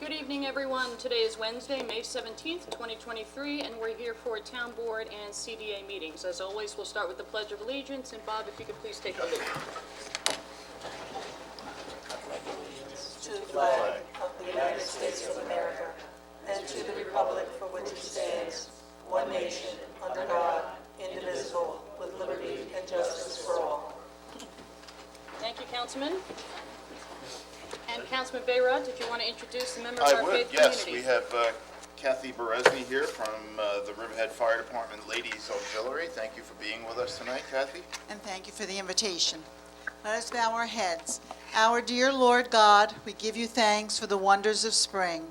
Good evening, everyone. Today is Wednesday, May 17th, 2023, and we're here for Town Board and CDA meetings. As always, we'll start with the Pledge of Allegiance, and Bob, if you could please take the lead. To the flag of the United States of America, and to the republic for which it stands, one nation, under God, indivisible, with liberty and justice for all. Thank you, Councilman. And Councilman Bayrod, did you want to introduce the members of our faith Yes. community? We have Kathy Berezny here from the Riverhead Fire Department Ladies Auxiliary. Thank you for being with us tonight, Kathy. And thank you for the invitation. Let us bow our heads. Our dear Lord God, we give you thanks for the wonders of spring,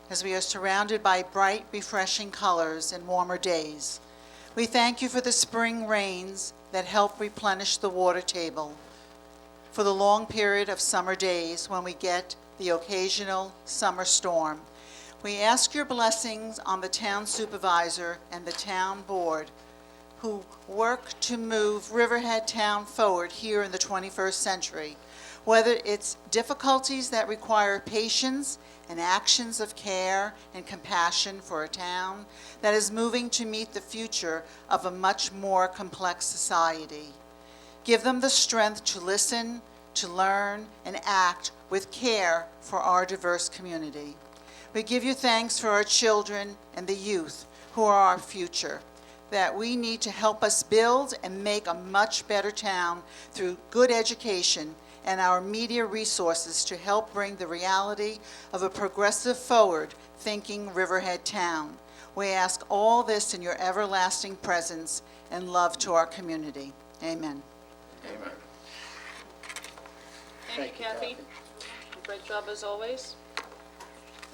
as we are surrounded by bright, refreshing colors and warmer days. We thank you for the spring rains that help replenish the water table, for the long period of summer days when we get the occasional summer storm. We ask your blessings on the town supervisor and the town board who work to move Riverhead Town forward here in the 21st century, whether it's difficulties that require patience and actions of care and compassion for a town that is moving to meet the future of a much more complex society. Give them the strength to listen, to learn, and act with care for our diverse community. We give you thanks for our children and the youth who are our future, that we need to help us build and make a much better town through good education and our media resources to help bring the reality of a progressive, forward-thinking Riverhead town. We ask all this in your everlasting presence and love to our community. Amen. Amen. Thank you, Kathy. Great job as always.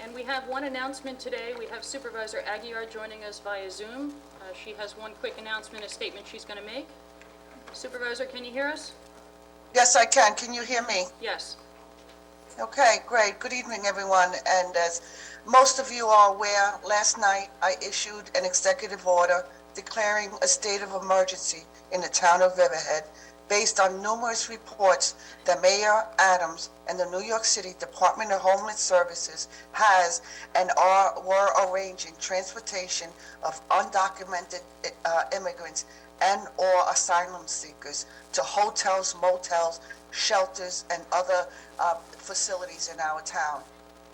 And we have one announcement today. We have Supervisor Aguiar joining us via Zoom. She has one quick announcement, a statement she's going to make. Supervisor, can you hear us? Yes, I can. Can you hear me? Yes. Okay, great. Good evening, everyone. And as most of you are aware, last night I issued an executive order declaring a state of emergency in the town of Riverhead based on numerous reports that Mayor Adams and the New York City Department of Homeland Services has and were arranging transportation of undocumented immigrants and or asylum seekers to hotels, motels, shelters, and other facilities in our town.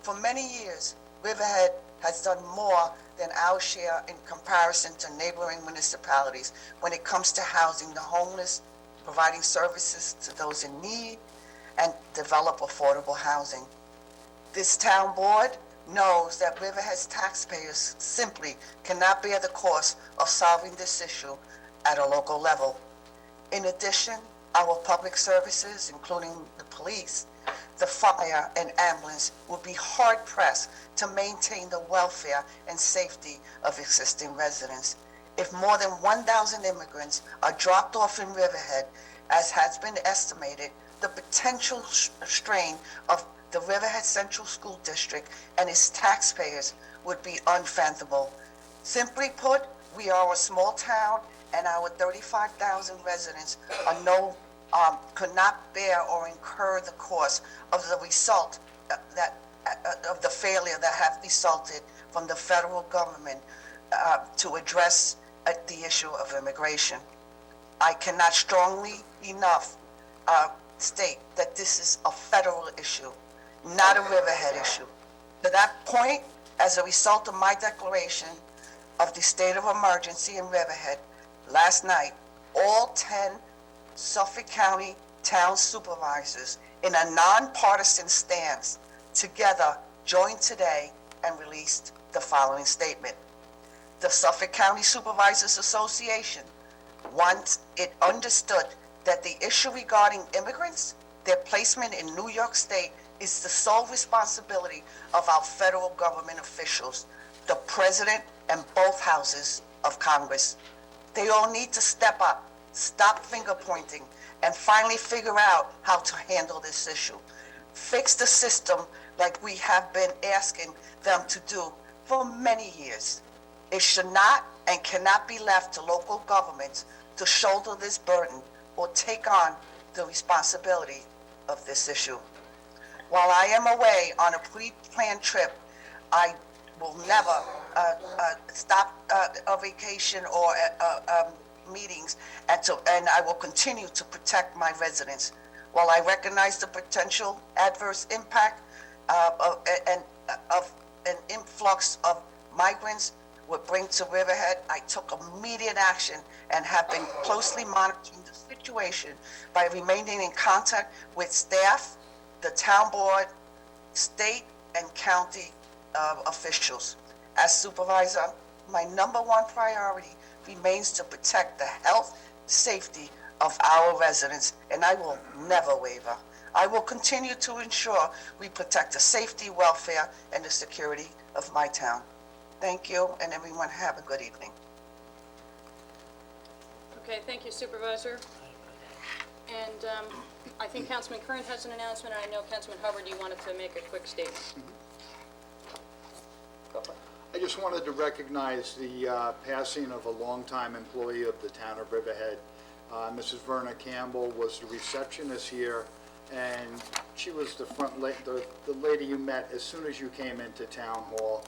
For many years, Riverhead has done more than our share in comparison to neighboring municipalities when it comes to housing the homeless, providing services to those in need, and develop affordable housing. This town board knows that Riverhead's taxpayers simply cannot bear the cost of solving this issue at a local level. In addition, our public services, including the police, the fire, and ambulance, will be hard-pressed to maintain the welfare and safety of existing residents. If more than 1,000 immigrants are dropped off in Riverhead, as has been estimated, the potential strain of the Riverhead Central School District and its taxpayers would be unfathomable. Simply put, we are a small town, and our 35,000 residents could not bear or incur the cost of the result of the failure that have resulted from the federal government to address the issue of immigration. I cannot strongly enough state that this is a federal issue, not a Riverhead issue. To that point, as a result of my declaration of the state of emergency in Riverhead last night, all 10 Suffolk County town supervisors in a nonpartisan stance together joined today and released the following statement. The Suffolk County Supervisors Association, once it understood that the issue regarding immigrants, their placement in New York State, is the sole responsibility of our federal government officials, the President and both houses of Congress. They all need to step up, stop finger pointing, and finally figure out how to handle this issue. Fix the system like we have been asking them to do for many years. It should not and cannot be left to local governments to shoulder this burden or take on the responsibility of this issue. While I am away on a pre-planned trip, I will never stop a vacation or meetings, and I will continue to protect my residents. While I recognize the potential adverse impact of an influx of migrants would bring to Riverhead, I took immediate action and have been closely monitoring the situation by remaining in contact with staff, the town board, state and county officials. As supervisor, my number one priority remains to protect the health, safety of our residents, and I will never waver. I will continue to ensure we protect the safety, welfare, and the security of my town. Thank you, and everyone have a good evening. Okay, thank you, Supervisor. And I think Councilman Kern has an announcement, and I know Councilman Hubbard, you wanted to make a quick statement. Go for it. I just wanted to recognize the passing of a longtime employee of the town of Riverhead. Mrs. Verna Campbell was the receptionist here, and she was the lady you met as soon as you came into town hall.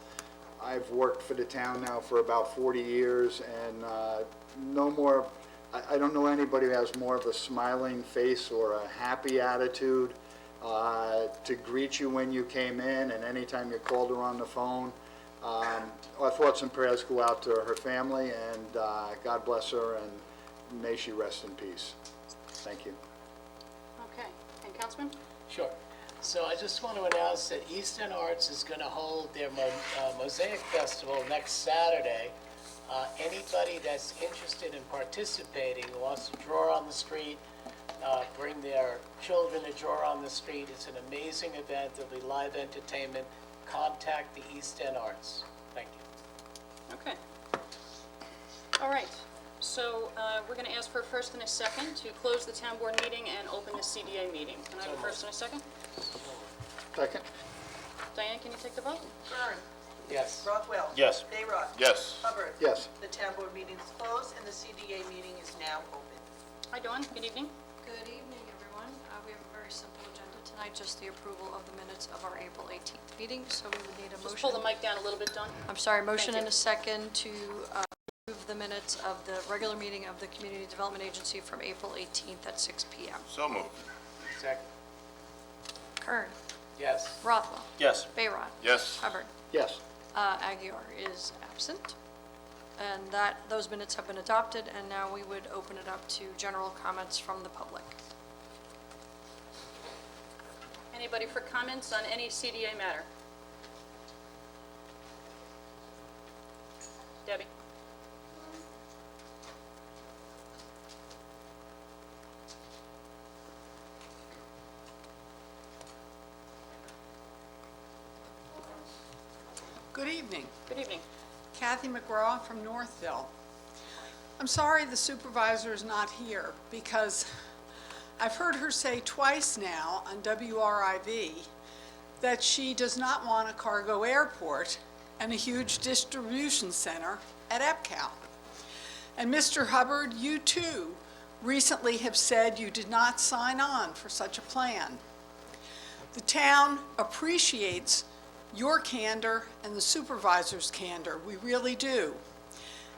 I've worked for the town now for about 40 years, and I don't know anybody who has more of a smiling face or a happy attitude to greet you when you came in and anytime you called her on the phone. Our thoughts and prayers go out to her family, and God bless her, and may she rest in peace. Thank you. Okay, and Councilman? Sure. So I just want to announce that East End Arts is going to hold their Mosaic Festival next Saturday. Anybody that's interested in participating, who wants to draw on the street, bring their children to draw on the street. It's an amazing event. There'll be live entertainment. Contact the East End Arts. Thank you. Okay. All right, so we're going to ask for a first and a second to close the town board meeting and open the CDA meeting. Can I have a first and a second? Second? Diane, can you take the vote? Kern. Yes. Rothwell. Yes. Bayrod. Yes. Hubbard. Yes. The town board meeting is closed and the CDA meeting is now open. Hi, Dawn, good evening. Good evening, everyone. We have a very simple agenda tonight, just the approval of the minutes of our April 18th meeting, so we would need a Just motion. pull the mic down a little bit, Dawn. I'm sorry, motion Thank and you. a second to approve the minutes of the regular meeting of the Community Development Agency from April 18th at 6 p.m. So moved. Second. Kern, Yes. Rothwell, Yes. Bayrod, Yes. Hubbard, Yes. Aguiar is absent. And those minutes have been adopted, and now we would open it up to general comments from the public. Anybody for comments on any CDA matter? Debbie? Good evening. Good evening. Kathy McGraw from Northville. I'm sorry the supervisor is not here because I've heard her say twice now on WRIV that she does not want a cargo airport and a huge distribution center at EPCAL. And Mr. Hubbard, you too recently have said you did not sign on for such a plan. The town appreciates your candor and the supervisor's candor. We really do.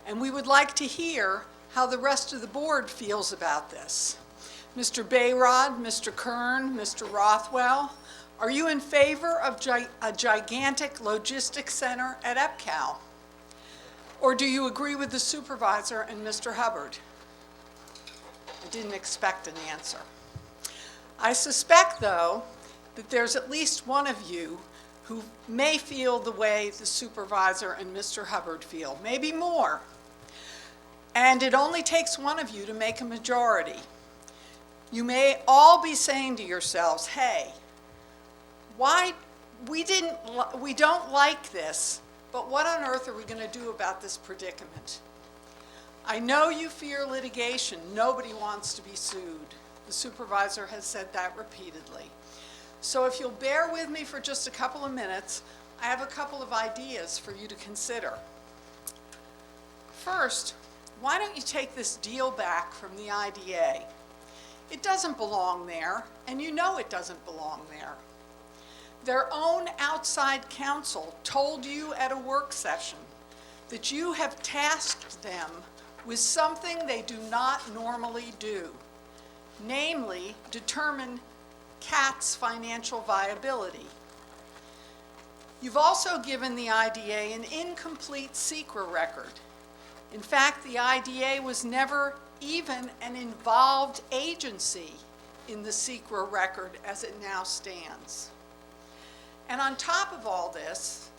And we would like to hear how the rest of the board feels about this. Mr. Bayrod, Mr. Kern, Mr. Rothwell, are you in favor of a gigantic logistics center at EPCAL? Or do you agree with the supervisor and Mr. Hubbard? I didn't expect an answer. I suspect, though, that there's at least one of you who may feel the way the supervisor and Mr. Hubbard feel, maybe more. And it only takes one of you to make a majority. You may all be saying to yourselves, hey, we don't like this, but what on earth are we going to do about this predicament? I know you fear litigation. Nobody wants to be sued. The supervisor has said that repeatedly. So if you'll bear with me for just a couple of minutes, I have a couple of ideas for you to consider. First, why don't you take this deal back from the IDA? It doesn't belong there, and you know it doesn't belong there. Their own outside counsel told you at a work session that you have tasked them with something they do not normally do, namely determine CAT's financial viability. You've also given the IDA an incomplete SECRA record. In fact, the IDA was never even an involved agency in the SECRA record as it now stands. And on top of all this,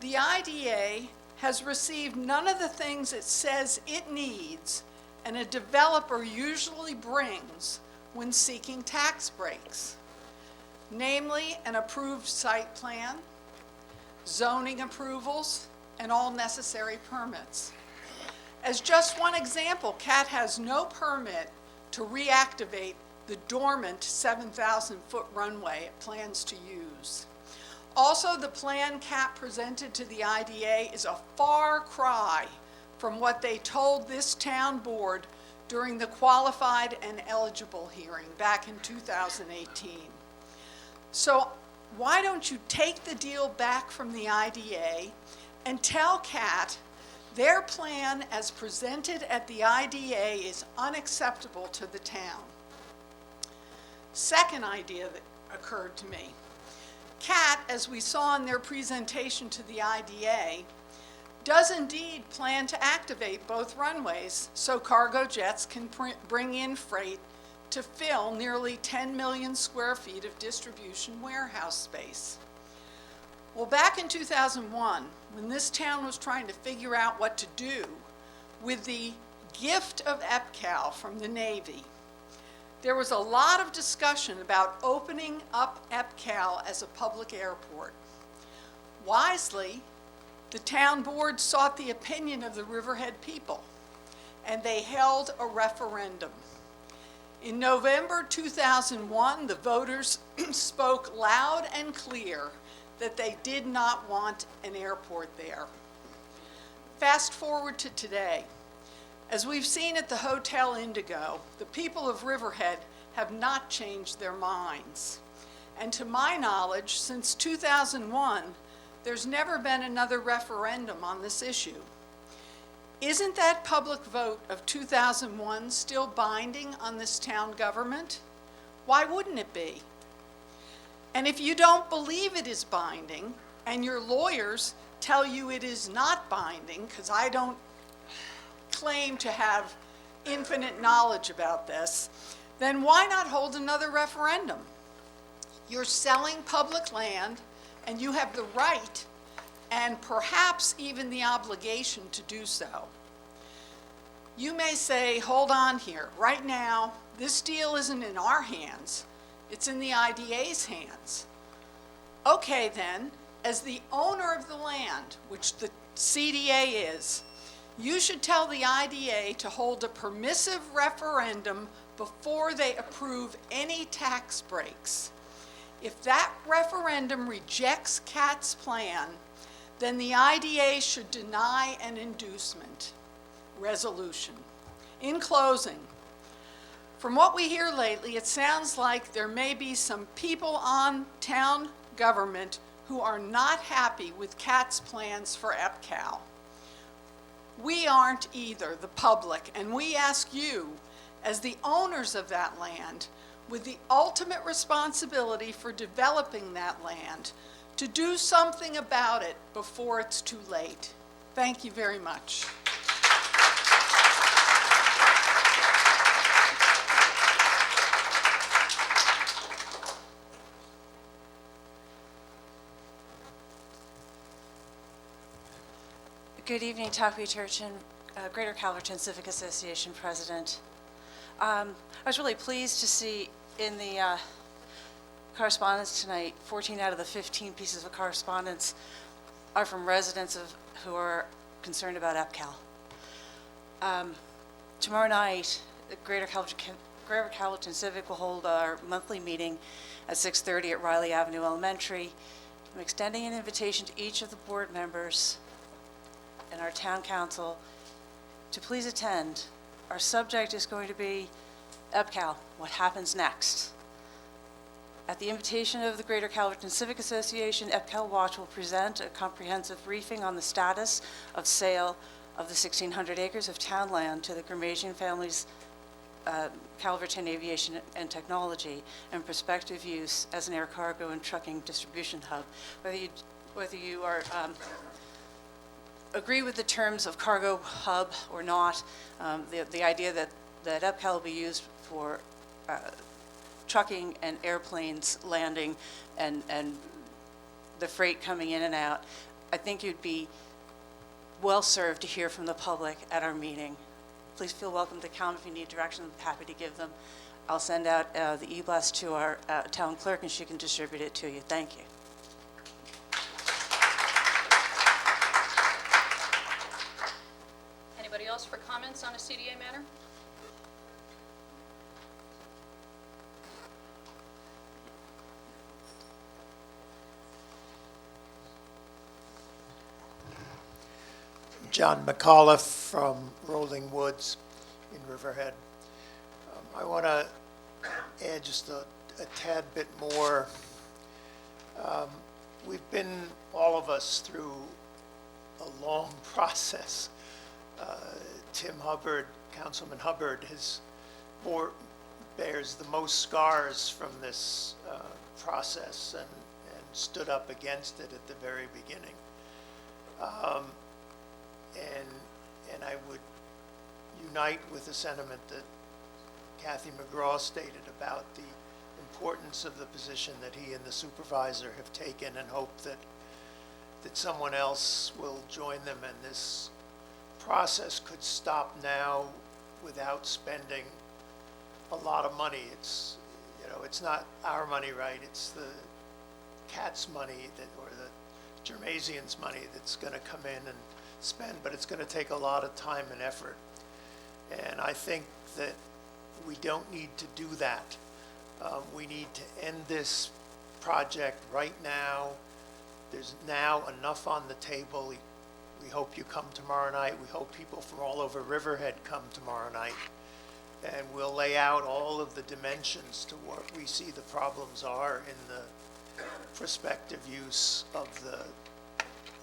the IDA has received none of the things it says it needs and a developer usually brings when seeking tax breaks, namely an approved site plan, zoning approvals, and all necessary permits. As just one example, CAT has no permit to reactivate the dormant 7,000-foot runway it plans to use. Also, the plan CAT presented to the IDA is a far cry from what they told this town board during the qualified and eligible hearing back in 2018. So why don't you take the deal back from the IDA and tell CAT their plan as presented at the IDA is unacceptable to the town? Second idea that occurred to me. CAT, as we saw in their presentation to the IDA, does indeed plan to activate both runways so cargo jets can bring in freight to fill nearly 10 million square feet of distribution warehouse space. Well, back in 2001, when this town was trying to figure out what to do with the gift of EPCAL from the Navy, there was a lot of discussion about opening up EPCAL as a public airport. Wisely, the town board sought the opinion of the Riverhead people, and they held a referendum. In November 2001, the voters spoke loud and clear that they did not want an airport there. Fast forward to today. As we've seen at the Hotel Indigo, the people of Riverhead have not changed their minds. And to my knowledge, since 2001, there's never been another referendum on this issue. Isn't that public vote of 2001 still binding on this town government? Why wouldn't it be? And if you don't believe it is binding, and your lawyers tell you it is not binding, because I don't claim to have infinite knowledge about this, then why not hold another referendum? You're selling public land, and you have the right and perhaps even the obligation to do so. You may say, hold on here. Right now, this deal isn't in our hands. It's in the IDA's hands. Okay, then, as the owner of the land, which the CDA is, you should tell the IDA to hold a permissive referendum before they approve any tax breaks. If that referendum rejects CAT's plan, then the IDA should deny an inducement resolution. In closing, from what we hear lately, it sounds like there may be some people on town government who are not happy with CAT's plans for EPCAL. We aren't either, the public, and we ask you, as the owners of that land, with the ultimate responsibility for developing that land, to do something about it before it's too late. Thank you very much. Good evening, Talkaway Church and Greater Calverton Civic Association President. I was really pleased to see in the correspondence tonight, 14 out of the 15 pieces of correspondence are from residents who are concerned about EPCAL. Tomorrow night, the Greater Calverton Civic will hold our monthly meeting at 6:30 at Riley Avenue Elementary. I'm extending an invitation to each of the board members and our town council to please attend. Our subject is going to be EPCAL, what happens next. At the invitation of the Greater Calverton Civic Association, EPCAL Watch will present a comprehensive briefing on the status of sale of the 1,600 acres of town land to the Gramasian families, Calverton Aviation and Technology, and prospective use as an air cargo and trucking distribution hub. Whether you are agree with the terms of cargo hub or not, the idea that EPCAL will be used for trucking and airplanes landing and the freight coming in and out, I think you'd be well served to hear from the public at our meeting. Please feel welcome to come if you need direction. I'm happy to give them. I'll send out the e-blast to our town clerk and she can distribute it to you. Thank you. Anybody else for comments on a CDA matter? John McAuliffe from Rolling Woods in Riverhead. I want to add just a tad bit more. We've been, all of us, through a long process. Tim Hubbard, Councilman Hubbard, bears the most scars from this process and stood up against it at the very beginning. And I would unite with the sentiment that Kathy McGraw stated about the importance of the position that he and the supervisor have taken, and hope that someone else will join them, and this process could stop now without spending a lot of money. It's, it's not our money, right? It's the CAT's money or the Germasians' money that's going to come in and spend, but it's going to take a lot of time and effort. And I think that we don't need to do that. We need to end this project right now. There's now enough on the table. We hope you come tomorrow night. We hope people from all over Riverhead come tomorrow night. And we'll lay out all of the dimensions to what we see the problems are in the prospective use of the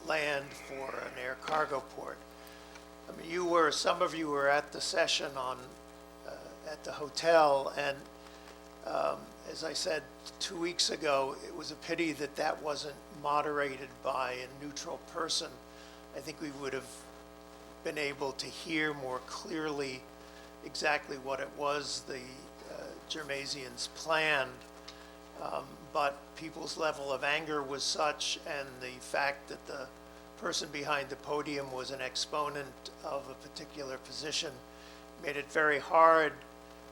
land for an air cargo port. I mean, some of you were at the session at the hotel, and as I said 2 weeks ago, it was a pity that wasn't moderated by a neutral person. I think we would have been able to hear more clearly exactly what it was the Germasians planned, but people's level of anger was such, and the fact that the person behind the podium was an exponent of a particular position made it very hard.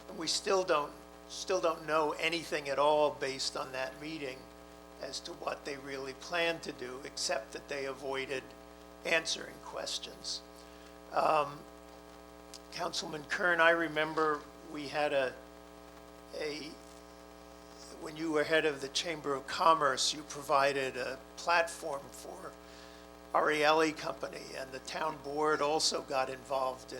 And we still don't know anything at all based on that meeting as to what they really planned to do, except that they avoided answering questions. Councilman Kern, I remember we had when you were head of the Chamber of Commerce, you provided a platform for Ariely Company, and the town board also got involved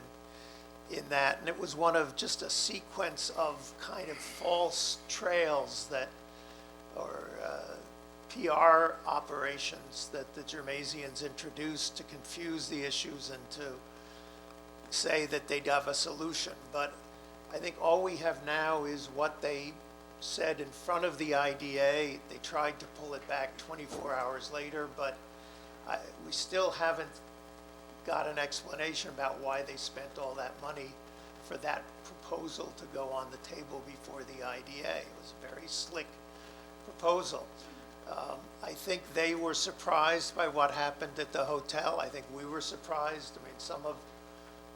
in that. And it was one of just a sequence of kind of false trails or PR operations that the Germasians introduced to confuse the issues and to say that they'd have a solution. But I think all we have now is what they said in front of the IDA. They tried to pull it back 24 hours later, but we still haven't got an explanation about why they spent all that money for that proposal to go on the table before the IDA. It was a very slick proposal. I think they were surprised by what happened at the hotel. I think we were surprised. I mean, some of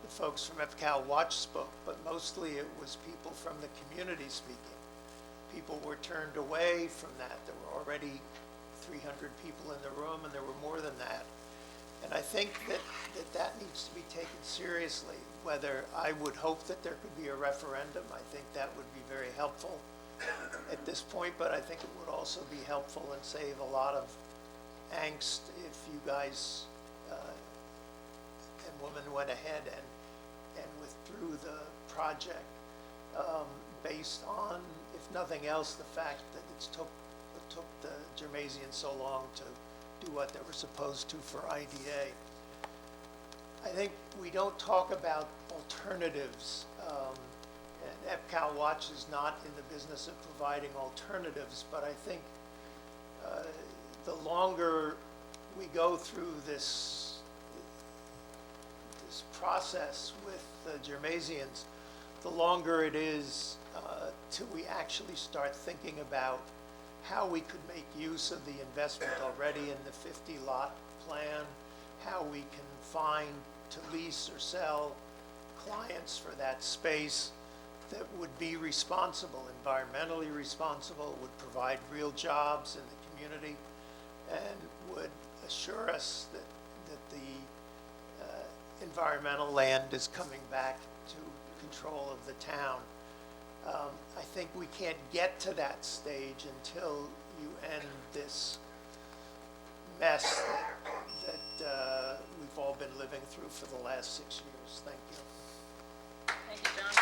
the folks from EPCAL Watch spoke, but mostly it was people from the community speaking. People were turned away from that. There were already 300 people in the room, and there were more than that. And I think that needs to be taken seriously. Whether I would hope that there could be a referendum, I think that would be very helpful at this point, but I think it would also be helpful and save a lot of angst if you guys and women went ahead and withdrew the project. based on, if nothing else, the fact that it took the Germaisians so long to do what they were supposed to for IDA. I think we don't talk about alternatives, and EPCAL Watch is not in the business of providing alternatives, but I think the longer we go through this process with the Germaisians, the longer it is till we actually start thinking about how we could make use of the investment already in the 50-lot plan, how we can find to lease or sell clients for that space that would be responsible, environmentally responsible, would provide real jobs in the community, and would assure us that the environmental land is coming back to control of the town. I think we can't get to that stage until you end this mess that we've all been living through for the last 6 years. Thank you. Thank you, John.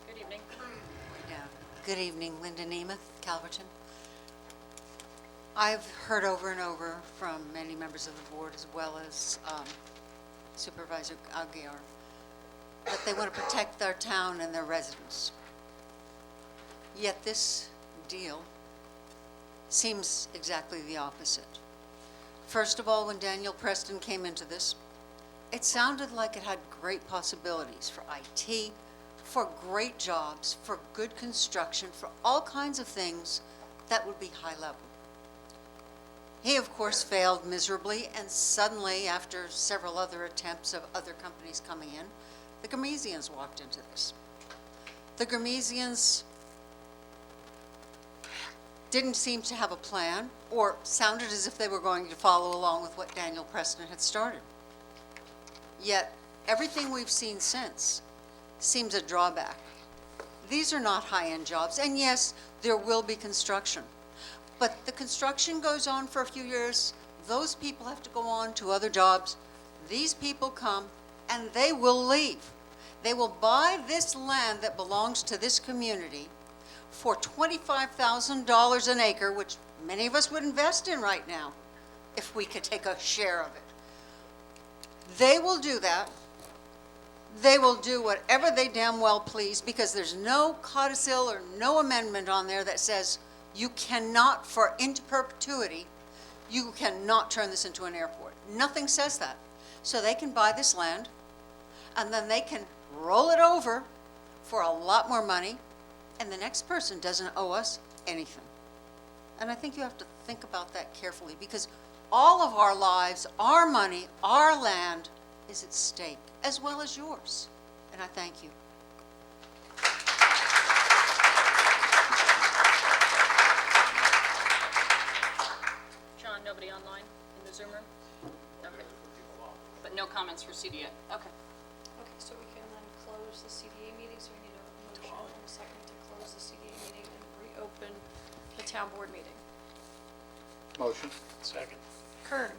Good evening. Yeah. Good evening, Linda Nemeth, Calverton. I've heard over and over from many members of the board, as well as Supervisor Aguirre, that they want to protect their town and their residents. Yet this deal seems exactly the opposite. First of all, when Daniel Preston came into this, it sounded like it had great possibilities for IT, for great jobs, for good construction, for all kinds of things that would be high level. He, of course, failed miserably, and suddenly, after several other attempts of other companies coming in, the Germaisians walked into this. The Germaisians didn't seem to have a plan, or sounded as if they were going to follow along with what Daniel Preston had started. Yet, everything we've seen since seems a drawback. These are not high-end jobs, and yes, there will be construction. But the construction goes on for a few years. Those people have to go on to other jobs. These people come, and they will leave. They will buy this land that belongs to this community for $25,000 an acre, which many of us would invest in right now if we could take a share of it. They will do that. They will do whatever they damn well please, because there's no codicil or no amendment on there that says you cannot, for into perpetuity, you cannot turn this into an airport. Nothing says that. So they can buy this land, and then they can roll it over for a lot more money, and the next person doesn't owe us anything. And I think you have to think about that carefully, because all of our lives, our money, our land is at stake, as well as yours. And I thank you. John, nobody online in the Zoom room? Okay. But no comments for CDA? Okay. Okay, so we can then close the CDA meeting, so we need a motion and a second to close the CDA meeting and reopen the town board meeting. Motion? Second. Kern,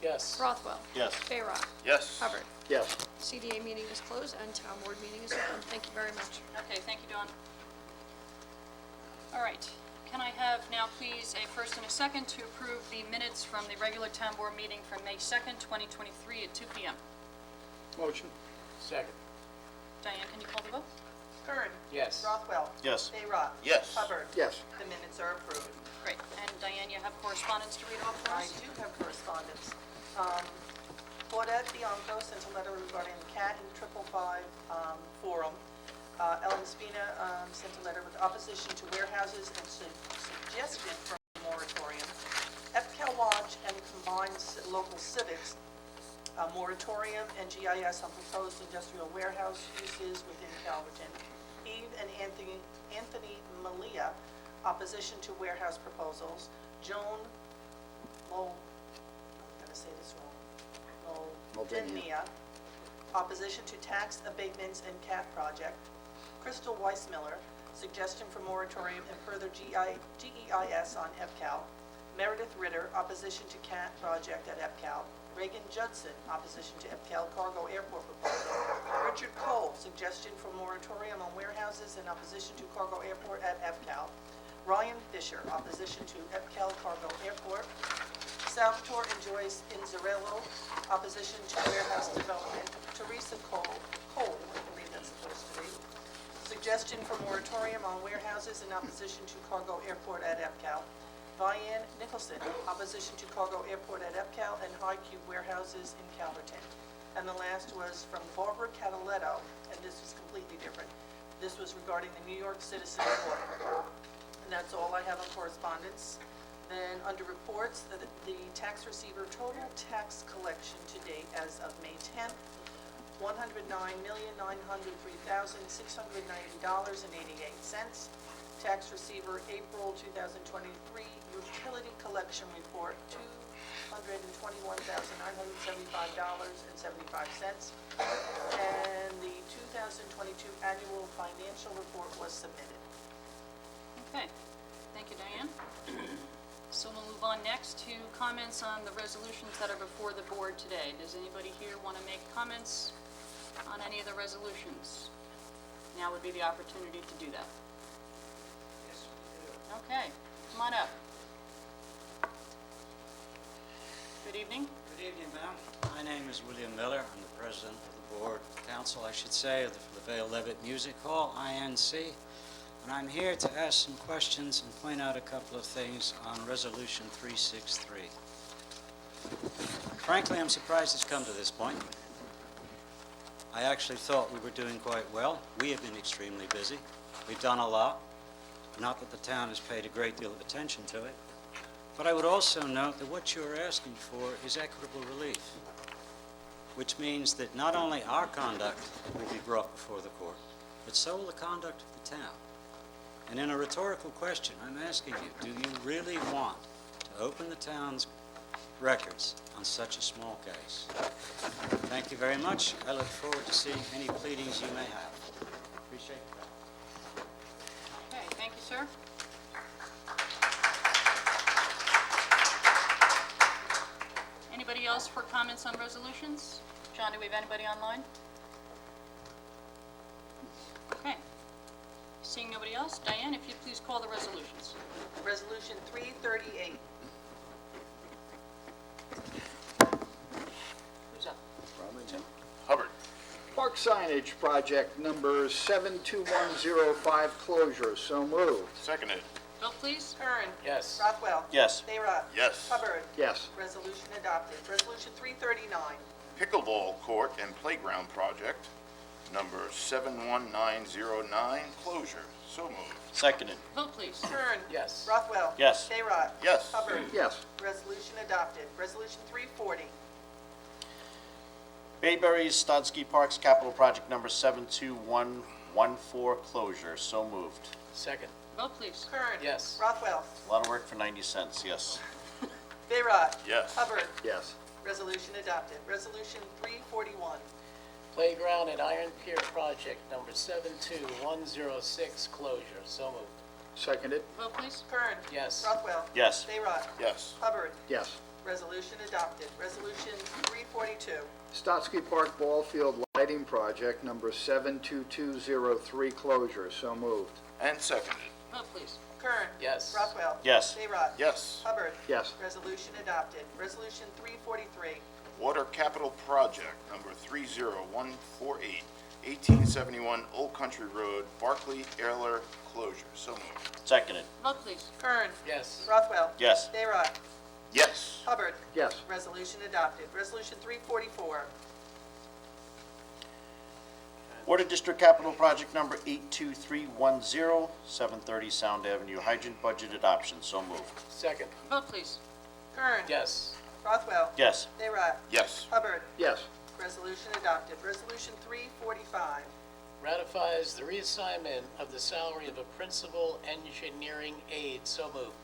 Yes. Rothwell. Yes. Bayrock. Yes. Hubbard. Yes. CDA meeting is closed and town board meeting is open. Thank you very much. Okay, thank you, Dawn. All right, can I have now please a first and a second to approve the minutes from the regular town board meeting from May 2nd, 2023 at 2 p.m. Motion? Second. Diane, can you call the vote? Kern. Yes. Rothwell. Yes. Bayrock. Yes. Hubbard. Yes. The minutes are approved. Great, and Diane, you have correspondence to read off for I us? do have correspondence. Claudette Bianco sent a letter regarding the CAT and 555 forum. Ellen Spina sent a letter with opposition to warehouses and suggestion for a moratorium. EPCAL Watch and combined local civics, a moratorium and GIS on proposed industrial warehouse uses within Calverton. Eve and Anthony Malia, opposition to warehouse proposals. Joan I'm going to say this wrong. Moldinia, opposition to tax abatements and CAT project. Crystal Weissmiller, suggestion for moratorium and further GEIS on EPCAL. Meredith Ritter, opposition to CAT project at EPCAL. Reagan Judson, opposition to EPCAL cargo airport proposal. Richard Cole, suggestion for moratorium on warehouses in opposition to cargo airport at EPCAL. Ryan Fisher, opposition to EPCAL cargo airport. Salvatore and Joyce Inzarello, opposition to warehouse development. Teresa Cole, I believe that's supposed to be, suggestion for moratorium on warehouses in opposition to cargo airport at EPCAL. Vianne Nicholson, opposition to cargo airport at EPCAL and High Cube warehouses in Calverton. And the last was from Barbara Cataletto, and this was completely different. This was regarding the New York Citizen Order. And that's all I have on correspondence. Then, under reports, the tax receiver total tax collection to date as of May 10th, $109,903,690.88. Tax receiver April 2023 utility collection report, $221,975.75. And the 2022 annual financial report was submitted. Okay, thank you, Diane. So we'll move on next to comments on the resolutions that are before the board today. Does anybody here want to make comments on any of the resolutions? Now would be the opportunity to do that. Yes, we do. Okay, come on up. Good evening. Good evening, ma'am. My name is William Miller. I'm the president of the board, council, I should say, of the Vale Levitt Music Hall, INC. And I'm here to ask some questions and point out a couple of things on Resolution 363. Frankly, I'm surprised it's come to this point. I actually thought we were doing quite well. We have been extremely busy. We've done a lot. Not that the town has paid a great deal of attention to it. But I would also note that what you're asking for is equitable relief, which means that not only our conduct will be brought before the court, but so will the conduct of the town. And in a rhetorical question, I'm asking you, do you really want to open the town's records on such a small case? Thank you very much. I look forward to seeing any pleadings you may have. Appreciate that. Okay, thank you, sir. Anybody else for comments on resolutions? John, do we have anybody online? Okay. Seeing nobody else, Diane, if you'd please call the resolutions. Resolution 338. Who's up? Hubbard. Park signage project number 72105 closure, so moved. Seconded. Vote, please. Kern. Yes. Rothwell. Yes. Bayrock. Yes. Hubbard. Yes. Resolution adopted. Resolution 339. Pickleball court and playground project, number 71909, closure. So moved. Seconded. Vote, please. Kern. Yes. Rothwell. Yes. Bayrock. Yes. Hubbard. Yes. Resolution adopted. Resolution 340. Bayberry Stodsky Parks Capital Project number 72114 closure, so moved. Second. Vote, please. Kern. Yes. Rothwell. A lot of work for 90 cents, yes. Bayrock. Yes. Hubbard. Yes. Resolution adopted. Resolution 341. Playground at Iron Pier Project number 72106 closure, so moved. Seconded. Vote, please. Kern. Yes. Rothwell. Yes. Bayrock. Yes. Hubbard. Yes. Resolution adopted. Resolution 342. Stotsky Park Ball Field Lighting Project number 72203 closure, so moved. And seconded. Vote, please. Kern. Yes. Rothwell. Yes. Bayrock. Yes. Hubbard. Yes. Resolution adopted. Resolution 343. Water capital project, number 30148, 1871 Old Country Road, Barclay, Airler, closure. So moved. Seconded. Vote, please. Kern. Yes. Rothwell. Yes. Bayrock. Yes. Hubbard. Yes. Resolution adopted. Resolution 344. Water District Capital Project number 82310, 730 Sound Avenue Hydrant Budget Adoption, so moved. Second. Vote, please. Kern. Yes. Rothwell. Yes. Bayrock. Yes. Hubbard. Yes. Resolution adopted. Resolution 345. Ratifies the reassignment of the salary of a principal engineering aide, so moved.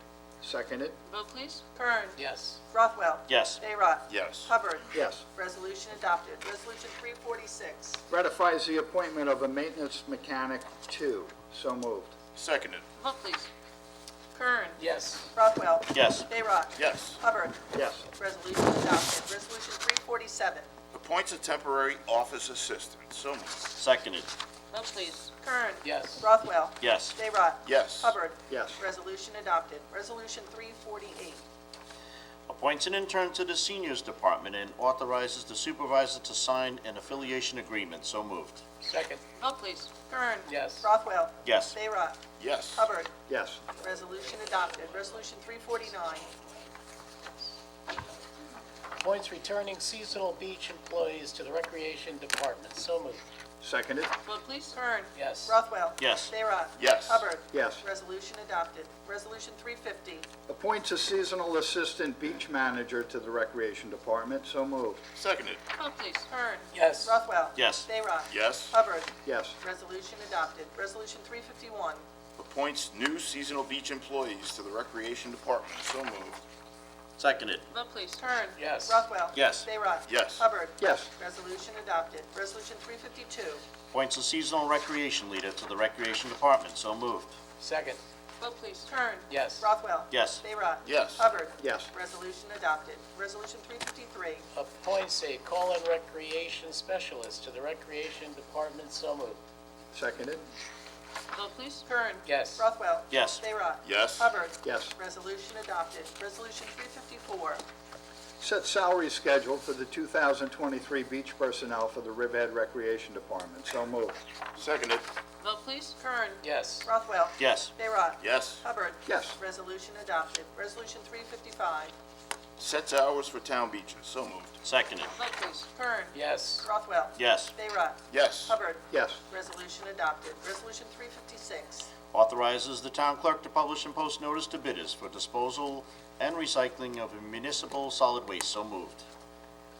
Seconded. Vote, please. Kern. Yes. Rothwell. Yes. Bayrock. Yes. Hubbard. Yes. Resolution adopted. Resolution 346. Ratifies the appointment of a maintenance mechanic 2, so moved. Seconded. Vote, please. Kern. Yes. Rothwell. Yes. Bayrock. Yes. Hubbard. Yes. Resolution adopted. Resolution 347. Appoints a temporary office assistant. So moved. Seconded. Vote please. Kern. Yes. Rothwell. Yes. Bayrock. Yes. Hubbard. Yes. Resolution adopted. Resolution 348. Appoints an intern to the Seniors Department and authorizes the supervisor to sign an affiliation agreement. So moved. Second. Vote please. Kern. Yes. Rothwell. Yes. Bayrock. Yes. Hubbard. Yes. Resolution adopted. Resolution 349. Appoints returning seasonal beach employees to the Recreation Department. So moved. Seconded. Vote please. Kern. Yes. Rothwell. Yes. Bayrock. Yes. Hubbard. Yes. Resolution adopted. Resolution 350. Appoints a seasonal assistant beach manager to the Recreation Department. So moved. Seconded. Vote please. Kern. Yes. Rothwell. Yes. Bayrock. Yes. Hubbard. Yes. Resolution adopted. Resolution 351. Appoints new seasonal beach employees to the Recreation Department. So moved. Seconded. Vote please. Kern. Yes. Rothwell. Yes. Bayrock. Yes. Hubbard. Yes. Resolution adopted. Resolution 352. Appoints a seasonal recreation leader to the Recreation Department. So moved. Second. Vote please. Kern. Yes. Rothwell. Yes. Bayrock. Yes. Hubbard. Yes. Resolution adopted. Resolution 353. Appoints a call-in recreation specialist to the Recreation Department. So moved. Seconded. Vote please. Kern. Yes. Rothwell. Yes. Bayrock. Yes. Hubbard. Yes. Resolution adopted. Resolution 354. Set salary schedule for the 2023 beach personnel for the Riverhead Recreation Department. So moved. Seconded. Vote please. Kern. Yes. Rothwell. Yes. Bayrock. Yes. Hubbard. Yes. Resolution adopted. Resolution 355. Sets hours for town beaches. So moved. Seconded. Vote please. Kern. Yes. Rothwell. Yes. Bayrock. Yes. Hubbard. Yes. Resolution adopted. Resolution 356. Authorizes the town clerk to publish and post notice to bidders for disposal and recycling of municipal solid waste. So moved.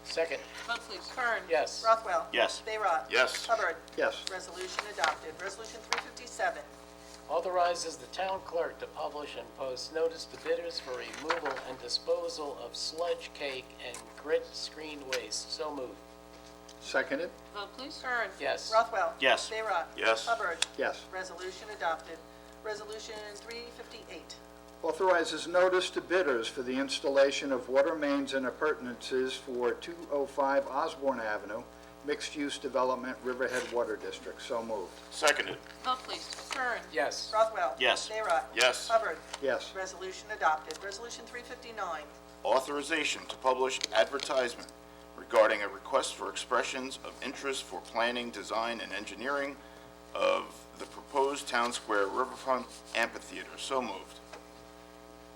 Second. Vote please. Kern. Yes. Rothwell. Yes. Bayrock. Yes. Hubbard. Yes. Resolution adopted. Resolution 357. Authorizes the town clerk to publish and post notice to bidders for removal and disposal of sludge cake and grit screen waste. So moved. Seconded. Vote please. Kern. Yes. Rothwell. Yes. Bayrock. Yes. Hubbard. Yes. Resolution adopted. Resolution 358. Authorizes notice to bidders for the installation of water mains and appurtenances for 205 Osborne Avenue, mixed-use development, Riverhead Water District. So moved. Seconded. Vote please. Kern. Yes. Rothwell. Yes. Bayrock. Yes. Hubbard. Yes. Resolution adopted. Resolution 359. Authorization to publish advertisement regarding a request for expressions of interest for planning, design, and engineering of the proposed Town Square Riverfront Amphitheater. So moved.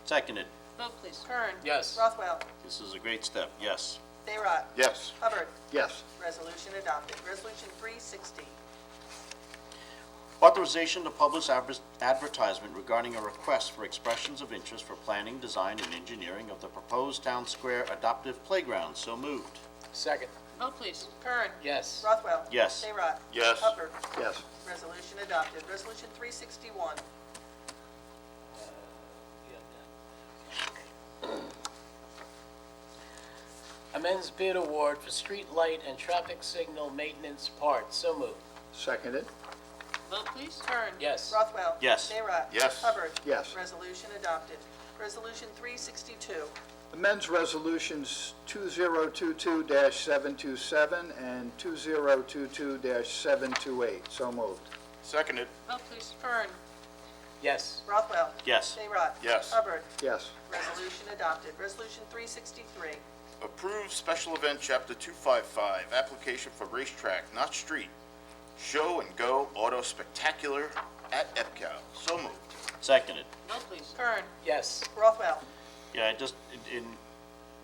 Seconded. Vote please. Kern. Yes. Rothwell. This is a great step. Yes. Bayrock. Yes. Hubbard. Yes. Resolution adopted. Resolution 360. Authorization to publish advertisement regarding a request for expressions of interest for planning, design, and engineering of the proposed Town Square Adoptive Playground. So moved. Second. Vote please. Kern. Yes. Rothwell. Yes. Bayrock. Yes. Hubbard. Yes. Resolution adopted. Resolution 361. Amends bid award for street light and traffic signal maintenance parts. So moved. Seconded. Vote please. Kern. Yes. Rothwell. Yes. Bayrock. Yes. Hubbard. Yes. Resolution adopted. Resolution 362. Amends resolutions 2022-727 and 2022-728. So moved. Seconded. Vote please. Kern. Yes. Rothwell. Yes. Bayrock. Yes. Hubbard. Yes. Resolution adopted. Resolution 363. Approve special event Chapter 255, application for racetrack, not street, show and go auto spectacular at EPCAL. So moved. Seconded. Vote please. Kern. Yes. Rothwell. Yeah,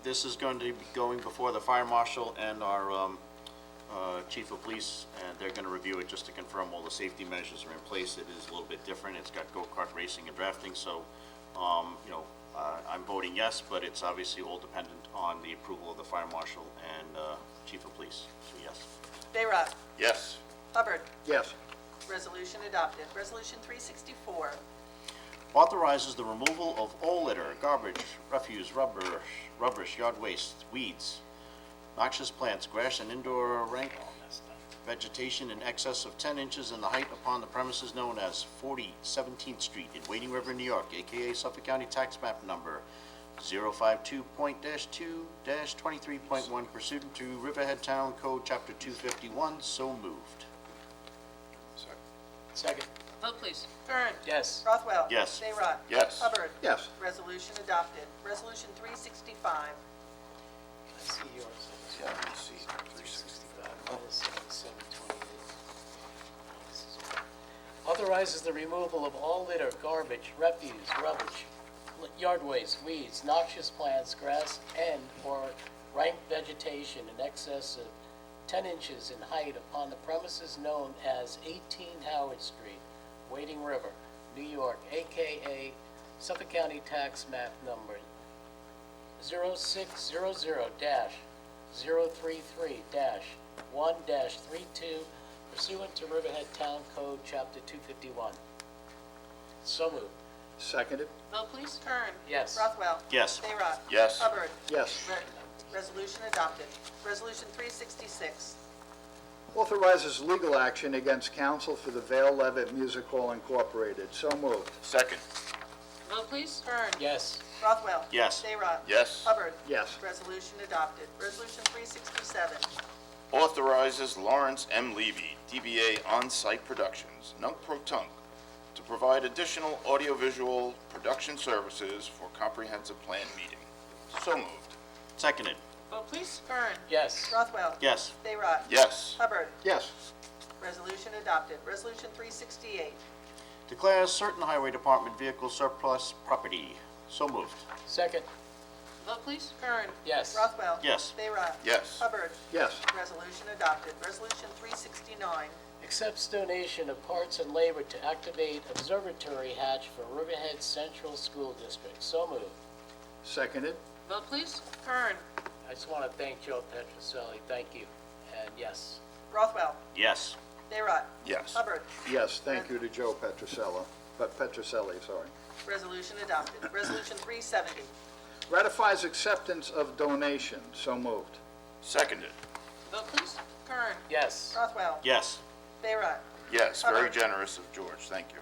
this is going to be going before the fire marshal and our chief of police, and they're going to review it just to confirm all the safety measures are in place. It is a little bit different. It's got go-kart racing and drafting, so, I'm voting yes, but it's obviously all dependent on the approval of the fire marshal and chief of police, so yes. Bayrock. Yes. Hubbard. Yes. Resolution adopted. Resolution 364. Authorizes the removal of all litter, garbage, refuse, rubbish, yard waste, weeds, noxious plants, grass, and indoor vegetation in excess of 10 inches in the height upon the premises known as 40 17th Street in Wading River, New York, AKA Suffolk County Tax Map Number 052.2-23.1 pursuant to Riverhead Town Code, Chapter 251. So moved. Second. Vote, please. Kern. Yes. Rothwell. Yes. Sayrot. Yes. Hubbard. Yes. Resolution adopted. Resolution 365. I see yours. Yeah, let's see. 365 minus 728. Authorizes the removal of all litter, garbage, refuse, rubbish, yard waste, weeds, noxious plants, grass, and/or rank vegetation in excess of 10 inches in height upon the premises known as 18 Howard Street, Wading River, New York, AKA Suffolk County Tax Map Number 0600-033-1-32 pursuant to Riverhead Town Code, Chapter 251. So moved. Seconded. Vote, please. Kern. Yes. Rothwell. Yes. Sayrot. Yes. Hubbard. Yes. Resolution adopted. Resolution 366. Authorizes legal action against counsel for the Vale Levitt Music Hall Incorporated. So moved. Second. Vote, please. Kern. Yes. Rothwell. Yes. Sayrot. Yes. Hubbard. Yes. Resolution adopted. Resolution 367. Authorizes Lawrence M. Levy, DBA On-Site Productions, Nunc Pro Tunc, to provide additional audiovisual production services for comprehensive plan meeting. So moved. Seconded. Vote, please. Kern. Yes. Rothwell. Yes. Sayrot. Yes. Hubbard. Yes. Resolution adopted. Resolution 368. Declares certain highway department vehicle surplus property. So moved. Second. Vote, please. Kern. Yes. Rothwell. Yes. Sayrot. Yes. Hubbard. Yes. Resolution adopted. Resolution 369. Accepts donation of parts and labor to activate observatory hatch for Riverhead Central School District. So moved. Seconded. Vote, please. Kern. I just want to thank Joe Petroselli. Thank you. And yes. Rothwell. Yes. Sayrot. Yes. Hubbard. Yes, thank you to Joe Petroselli, sorry. Resolution adopted. Resolution 370. Ratifies acceptance of donation. So moved. Seconded. Vote, please. Kern. Yes. Rothwell. Yes. Sayrot. Yes, very Hubbard. generous of George, thank you.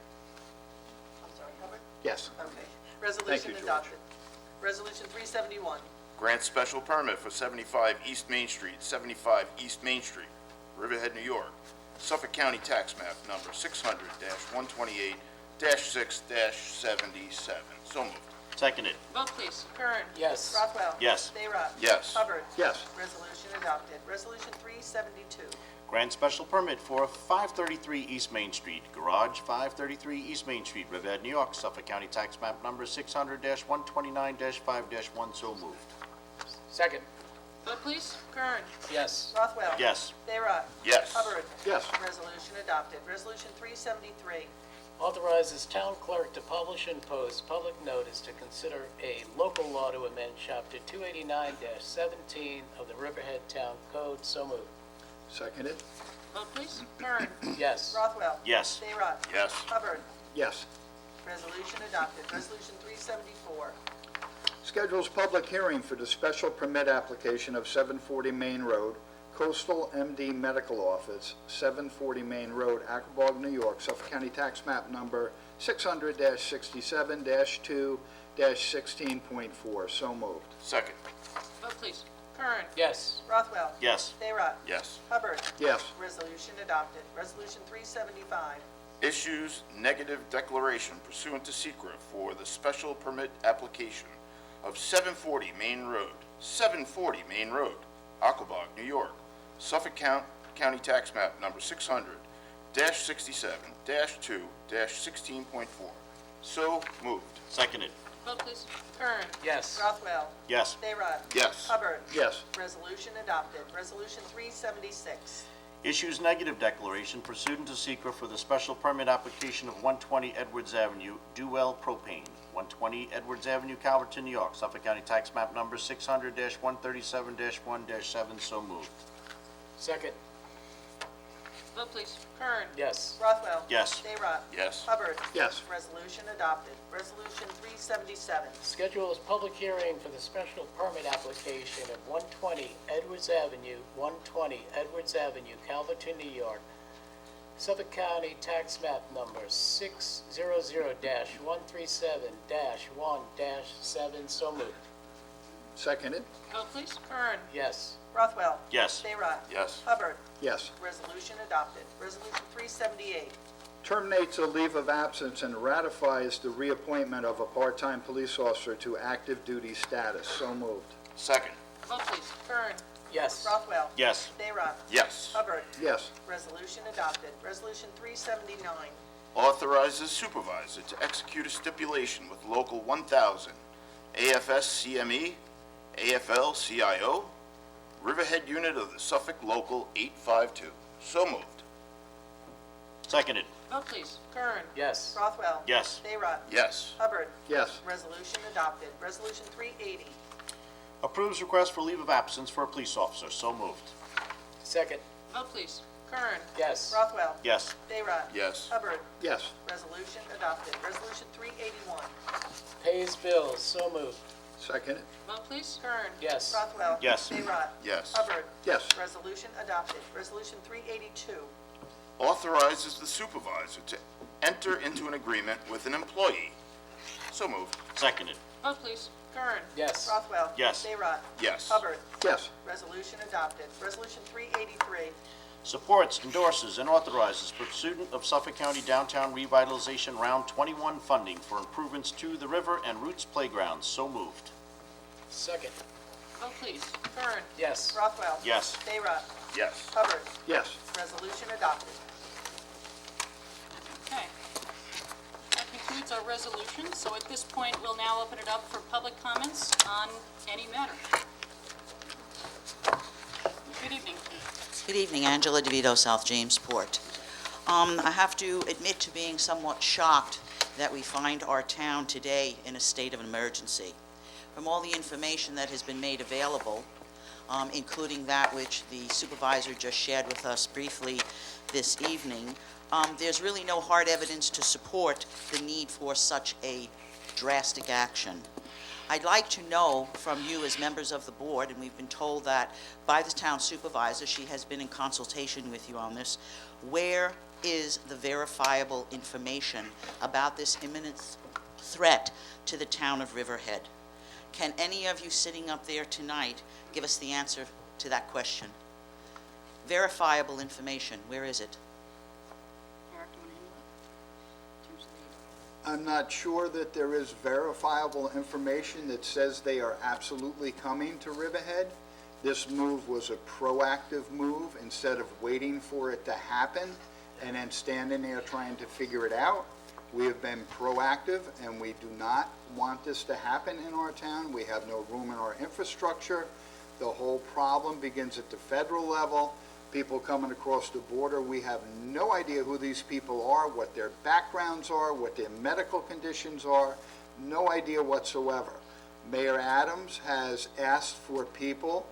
I'm sorry, Hubbard? Yes. Okay. Resolution George. adopted. Resolution 371. Grant special permit for 75 East Main Street, 75 East Main Street, Riverhead, New York, Suffolk County Tax Map Number 600-128-6-77. So moved. Seconded. Vote, please. Kern. Yes. Rothwell. Yes. Sayrot. Yes. Hubbard. Yes. Resolution adopted. Resolution 372. Grant special permit for 533 East Main Street, Garage 533 East Main Street, Riverhead, New York, Suffolk County Tax Map Number 600-129-5-1. So moved. Second. Vote, please. Kern. Yes. Rothwell. Yes. Sayrot. Yes. Hubbard. Yes. Resolution adopted. Resolution 373. Authorizes town clerk to publish and post public notice to consider a local law to amend Chapter 289-17 of the Riverhead Town Code. So moved. Seconded. Vote, please. Kern. Yes. Rothwell. Yes. Sayrot. Yes. Hubbard. Yes. Resolution adopted. Resolution 374. Schedules public hearing for the special permit application of 740 Main Road, Coastal MD Medical Office, 740 Main Road, Aquabog, New York, Suffolk County Tax Map Number 600-67-2-16.4. So moved. Second. Vote, please. Kern. Yes. Rothwell. Yes. Sayrot. Yes. Hubbard. Yes. Resolution adopted. Resolution 375. Issues negative declaration pursuant to SECRA for the special permit application of 740 Main Road, 740 Main Road, Aquabog, New York, Suffolk County Tax Map Number 600-67-2-16.4. So moved. Seconded. Vote, please. Kern. Yes. Rothwell. Yes. Sayrot. Yes. Hubbard. Yes. Resolution adopted. Resolution 376. Issues negative declaration pursuant to SECRA for the special permit application of 120 Edwards Avenue, Duell Propane, 120 Edwards Avenue, Calverton, New York, Suffolk County Tax Map Number 600-137-1-7. So moved. Second. Vote please. Kern. Yes. Rothwell. Yes. Dayrock. Yes. Hubbard. Yes. Resolution adopted. Resolution 377. Schedule is public hearing for the special permit application of 120 Edwards Avenue, 120 Edwards Avenue, Calverton, New York. Suffolk County Tax Map Number 600-137-1-7. So moved. Seconded? Vote please. Kern. Yes. Rothwell. Yes. Dayrock. Yes. Hubbard. Yes. Resolution adopted. Resolution 378. Terminates a leave of absence and ratifies the reappointment of a part-time police officer to active duty status. So moved. Second. Vote please. Kern. Yes. Rothwell. Yes. Dayrock. Yes. Hubbard. Yes. Resolution adopted. Resolution 379. Authorizes supervisor to execute a stipulation with Local 1000, AFS CME, AFL CIO, Riverhead Unit of the Suffolk Local 852. So moved. Seconded. Vote please. Kern. Yes. Rothwell. Yes. Dayrock. Yes. Hubbard. Yes. Resolution adopted. Resolution 380. Approves request for leave of absence for a police officer. So moved. Second. Vote please. Kern. Yes. Rothwell. Yes. Dayrock. Yes. Hubbard. Yes. Resolution adopted. Resolution 381. Pays bills. So moved. Seconded? Vote please. Kern. Yes. Rothwell. Yes. Dayrock. Yes. Hubbard. Yes. Resolution adopted. Resolution 382. Authorizes the supervisor to enter into an agreement with an employee. So moved. Seconded. Vote please. Kern. Yes. Rothwell. Yes. Dayrock. Yes. Hubbard. Yes. Resolution adopted. Resolution 383. Supports, endorses, and authorizes pursuit of Suffolk County Downtown Revitalization Round 21 funding for improvements to the river and Roots playgrounds. So moved. Second. Vote please. Kern. Yes. Rothwell. Yes. Dayrock. Yes. Hubbard. Yes. Resolution adopted. Okay. That concludes our resolution. So at this point, we'll now open it up for public comments on any matter. Good evening. Good evening, Angela DeVito, South Jamesport. I have to admit to being somewhat shocked that we find our town today in a state of emergency. From all the information that has been made available, including that which the supervisor just shared with us briefly this evening, there's really no hard evidence to support the need for such a drastic action. I'd like to know from you as members of the board, and we've been told that by the town supervisor, she has been in consultation with you on this, where is the verifiable information about this imminent threat to the town of Riverhead? Can any of you sitting up there tonight give us the answer to that question? Verifiable information, where is it? Eric, do you want to handle I'm not sure that there is verifiable information that says they are absolutely coming to Riverhead. This move was a proactive move instead of waiting for it to happen and then standing there trying to figure it out. We have been proactive, and we do not want this to happen in our town. We have no room in our infrastructure. The whole problem begins at the federal level. People coming across the border, we have no idea who these people are, what their backgrounds are, what their medical conditions are, no idea whatsoever. Mayor Adams has asked for people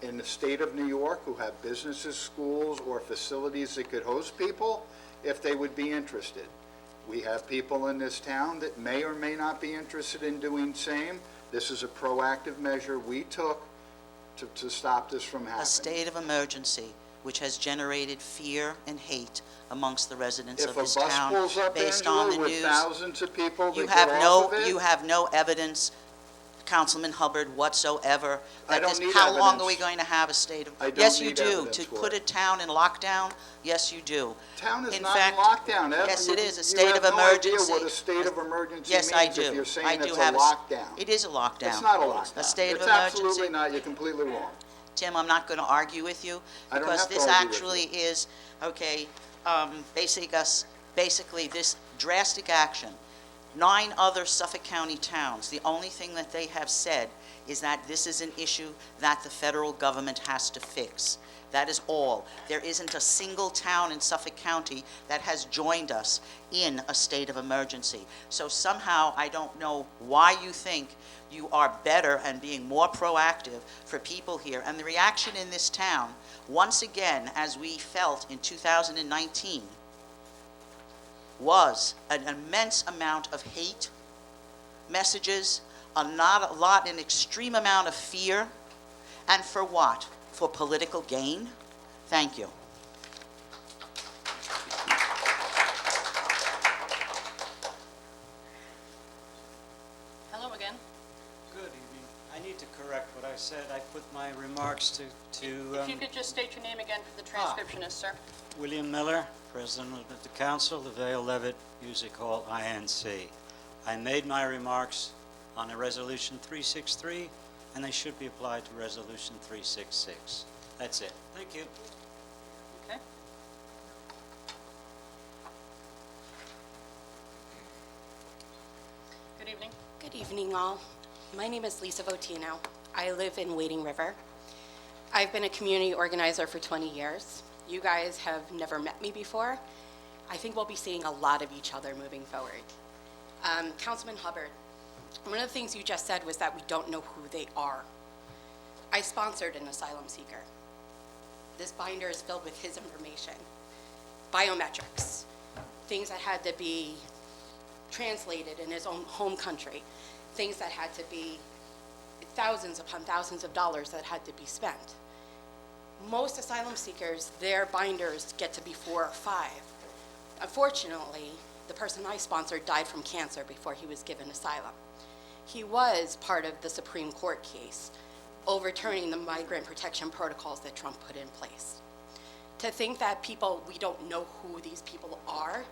in the state of New York who have businesses, schools, or facilities that could host people, if they would be interested. We have people in this town that may or may not be interested in doing same. This is a proactive measure we took to stop this from happening. A state of emergency, which has generated fear and hate amongst the residents of this If a bus town pulls up, based on Angela, the with news. thousands of people You that get have off of it, you have no evidence, Councilman Hubbard, whatsoever. I that don't this- need How long are evidence. we going to have a state of? I don't Yes, you need do. evidence To for put a it. town in lockdown, yes, you do. Town is In not fact, in lockdown. yes, it is, a You state have of no idea emergency. what a state of emergency Yes, I means if do. you're I saying do it's a have lockdown. It is a lockdown. It's not a lockdown. A state of It's emergency. absolutely not. You're completely wrong. Tim, I'm not going to argue with you, I don't because have to this argue with actually is, okay, basically this drastic action. 9 other Suffolk County towns, the only thing that they have said is that this is an issue that the federal government has to fix. That is all. There isn't a single town in Suffolk County that has joined us in a state of emergency. So somehow, I don't know why you think you are better and being more proactive for people here. And the reaction in this town, once again, as we felt in 2019, was an immense amount of hate messages, an extreme amount of fear, and for what? For political gain? Thank you. Hello again. Good evening. I need to correct what I said. I put my remarks to If you could just state your name again for the transcriptionist, sir. William Miller, President of the Council, the Vale Levitt Music Hall, INC. I made my remarks on a Resolution 363, and they should be applied to Resolution 366. That's it. Thank you. Okay. Good evening. Good evening, all. My name is Lisa Votino. I live in Wading River. I've been a community organizer for 20 years. You guys have never met me before. I think we'll be seeing a lot of each other moving forward. Councilman Hubbard, one of the things you just said was that we don't know who they are. I sponsored an asylum seeker. This binder is filled with his information, biometrics, things that had to be translated in his own home country, things that had to be thousands upon thousands of dollars that had to be spent. Most asylum seekers, their binders get to be 4 or 5. Unfortunately, the person I sponsored died from cancer before he was given asylum. He was part of the Supreme Court case overturning the migrant protection protocols that Trump put in place. To think that we don't know who these people are,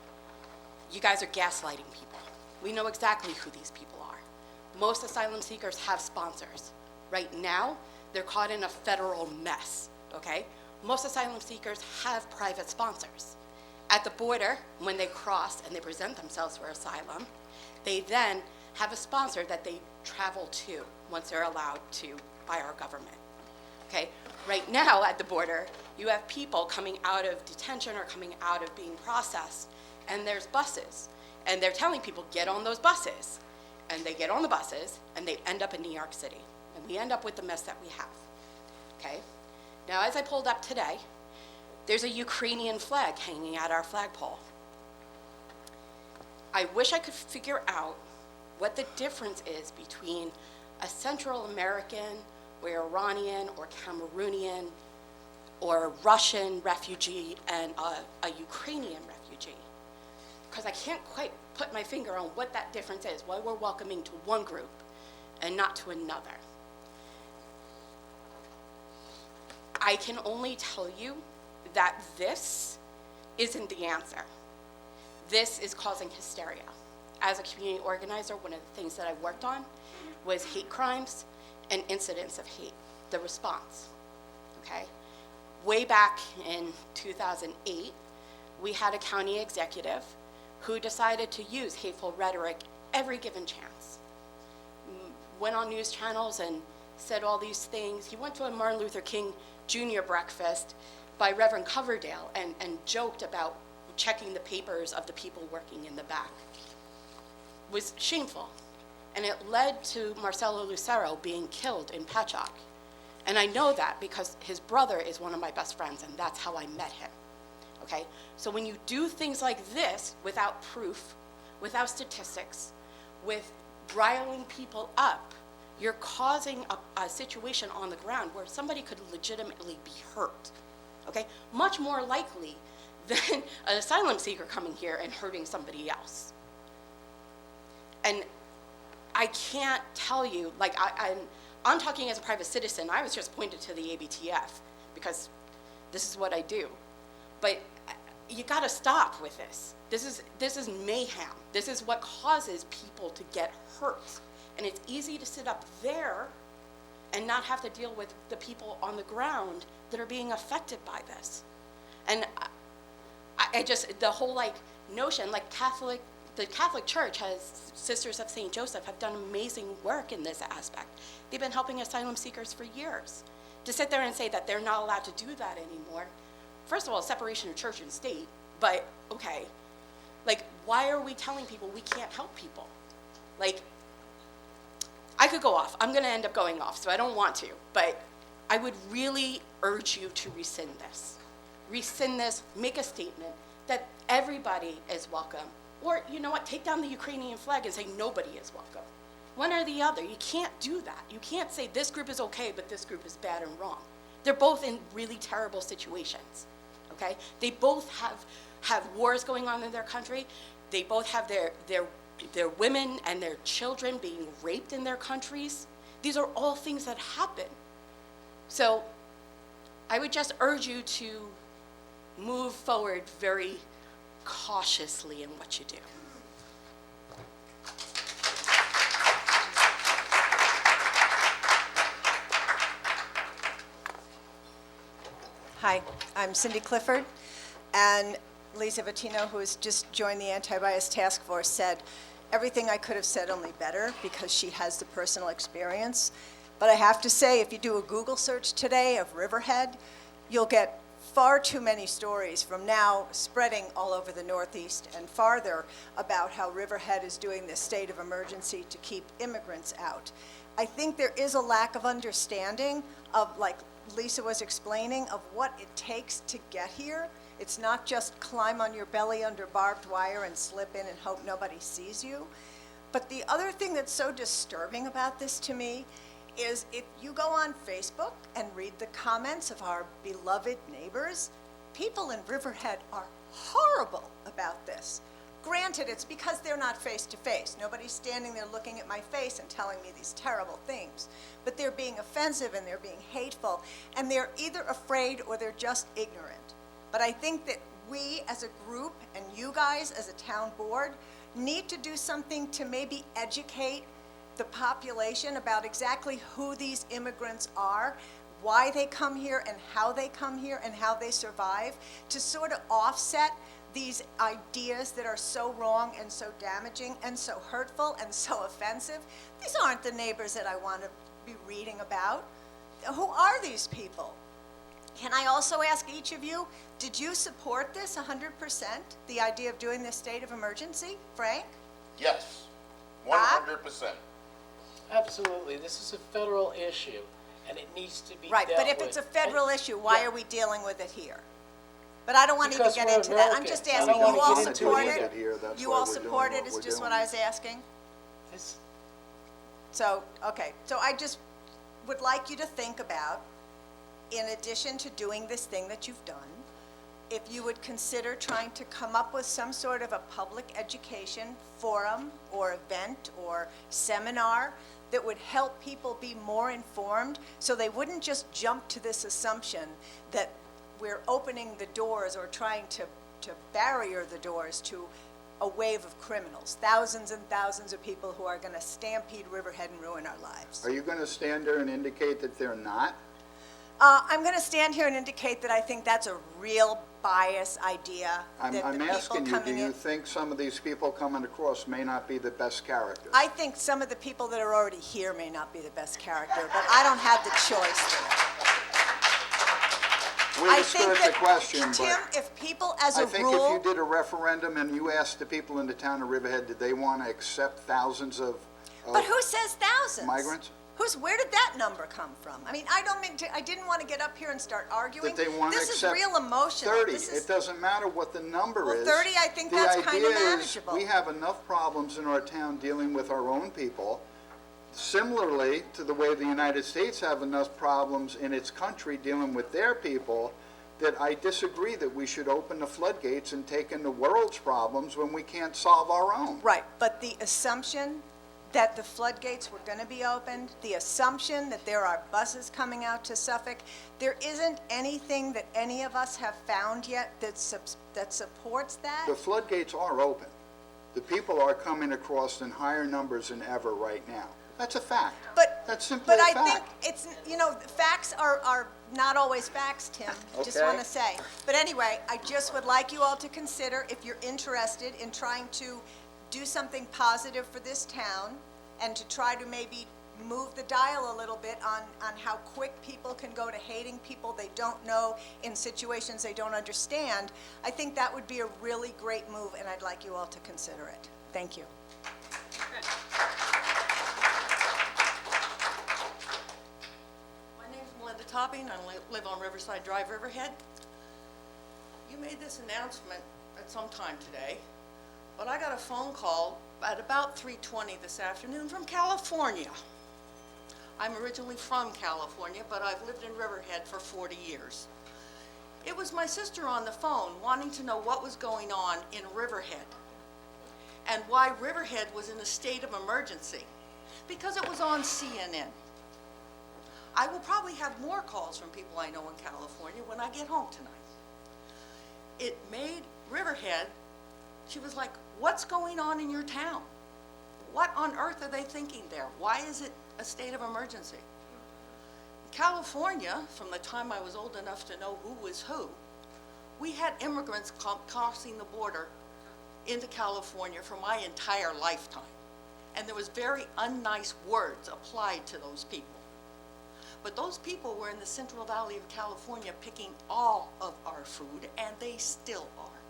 you guys are gaslighting people. We know exactly who these people are. Most asylum seekers have sponsors. Right now, they're caught in a federal mess, okay? Most asylum seekers have private sponsors. At the border, when they cross and they present themselves for asylum, they then have a sponsor that they travel to once they're allowed to by our government, okay? Right now at the border, you have people coming out of detention or coming out of being processed, and there's buses, and they're telling people, get on those buses. And they get on the buses, and they end up in New York City. And we end up with the mess that we have, okay? Now, as I pulled up today, there's a Ukrainian flag hanging at our flagpole. I wish I could figure out what the difference is between a Central American or Iranian or Cameroonian or Russian refugee and a Ukrainian refugee. Because I can't quite put my finger on what that difference is, why we're welcoming to one group and not to another. I can only tell you that this isn't the answer. This is causing hysteria. As a community organizer, one of the things that I worked on was hate crimes and incidents of hate, the response, okay? Way back in 2008, we had a county executive who decided to use hateful rhetoric every given chance. Went on news channels and said all these things. He went to a Martin Luther King Jr. breakfast by Reverend Coverdale and joked about checking the papers of the people working in the back. It was shameful. And it led to Marcelo Lucero being killed in Patchogue. And I know that because his brother is one of my best friends, and that's how I met him. Okay? So when you do things like this without proof, without statistics, with riling people up, you're causing a situation on the ground where somebody could legitimately be hurt. Okay? Much more likely than an asylum seeker coming here and hurting somebody else. And I can't tell you, like, I'm talking as a private citizen. I was just pointed to the ABTF because this is what I do. But you got to stop with this. This is mayhem. This is what causes people to get hurt. And it's easy to sit up there and not have to deal with the people on the ground that are being affected by this. And I just, the whole like notion, like Catholic the Catholic Church has, Sisters of St. Joseph have done amazing work in this aspect. They've been helping asylum seekers for years. To sit there and say that they're not allowed to do that anymore, first of all, separation of church and state, but, okay, like, why are we telling people we can't help people? Like, I could go off. I'm gonna end up going off, so I don't want to, but I would really urge you to rescind this. Rescind this, make a statement that everybody is welcome. Or, you know what, take down the Ukrainian flag and say nobody is welcome. One or the other, you can't do that. You can't say this group is okay, but this group is bad and wrong. They're both in really terrible situations, okay? They both have wars going on in their country. They both have their women and their children being raped in their countries. These are all things that happen. So I would just urge you to move forward very cautiously in what you do. Hi, I'm Cindy Clifford, and Lisa Vattino, who has just joined the Anti-Bias Task Force, said everything I could have said, only better, because she has the personal experience. But I have to say, if you do a Google search today of Riverhead, you'll get far too many stories from now spreading all over the Northeast and farther about how Riverhead is doing this state of emergency to keep immigrants out. I think there is a lack of understanding of, like Lisa was explaining, of what it takes to get here. It's not just climb on your belly under barbed wire and slip in and hope nobody sees you. But the other thing that's so disturbing about this to me is if you go on Facebook and read the comments of our beloved neighbors, people in Riverhead are horrible about this. Granted, it's because they're not face to face. Nobody's standing there looking at my face and telling me these terrible things. But they're being offensive and they're being hateful, and they're either afraid or they're just ignorant. But I think that we as a group and you guys as a town board need to do something to maybe educate the population about exactly who these immigrants are, why they come here and how they come here and how they survive, to sort of offset these ideas that are so wrong and so damaging and so hurtful and so offensive. These aren't the neighbors that I want to be reading about. Who are these people? Can I also ask each of you, did you support this 100%, the idea of doing this state of emergency? Frank? Yes, 100%. Absolutely. This is a federal issue, and it needs to be dealt Right, with. but if it's a federal issue, why Yeah. are we dealing with it here? But I don't want to even Because get we're into that. I'm American. just I asking, don't you wanna all get into it support either. it? Here, that's You why all we're doing support it, what is we're just what doing. I was asking? It's- So, okay, so I just would like you to think about, in addition to doing this thing that you've done, if you would consider trying to come up with some sort of a public education forum or event or seminar that would help people be more informed, so they wouldn't just jump to this assumption that we're opening the doors or trying to barrier the doors to a wave of criminals, thousands and thousands of people who are going to stampede Riverhead and ruin our lives. Are you going to stand there and indicate that they're not? I'm going to stand here and indicate that I think that's a real bias idea. I'm that the people asking you, do coming you in- think some of these people coming across may not be the best characters? I think some of the people that are already here may not be the best character, but I don't have the choice there. We I think understood the that, question, Tim, but if people as I a think if you rule, did a referendum and you asked the people in the town of Riverhead, did they want to accept thousands of but who says thousands? migrants? Where did that number come from? I mean, I didn't want to get up here and start arguing. That they want to This is accept real emotional. 30. This is- It doesn't matter what the number Well, is. 30, I think The that's kind of idea is manageable. we have enough problems in our town dealing with our own people, similarly to the way the United States have enough problems in its country dealing with their people, that I disagree that we should open the floodgates and take in the world's problems when we can't solve our own. Right, but the assumption that the floodgates were going to be opened, the assumption that there are buses coming out to Suffolk, there isn't anything that any of us have found yet that supports that. The floodgates are open. The people are coming across in higher numbers than ever right now. That's a fact. That's simply But a I fact. think it's, facts are not always facts, Tim, just Okay. want to say. But anyway, I just would like you all to consider, if you're interested in trying to do something positive for this town and to try to maybe move the dial a little bit on how quick people can go to hating people they don't know in situations they don't understand, I think that would be a really great move, and I'd like you all to consider it. Thank you. My name's Melinda Topping. I live on Riverside Drive, Riverhead. You made this announcement at some time today, but I got a phone call at about 3:20 this afternoon from California. I'm originally from California, but I've lived in Riverhead for 40 years. It was my sister on the phone wanting to know what was going on in Riverhead and why Riverhead was in a state of emergency, because it was on CNN. I will probably have more calls from people I know in California when I get home tonight. It made Riverhead, she was like, what's going on in your town? What on earth are they thinking there? Why is it a state of emergency? California, from the time I was old enough to know who was who, we had immigrants crossing the border into California for my entire lifetime. And there was very unnice words applied to those people. But those people were in the Central Valley of California picking all of our food, and they still are.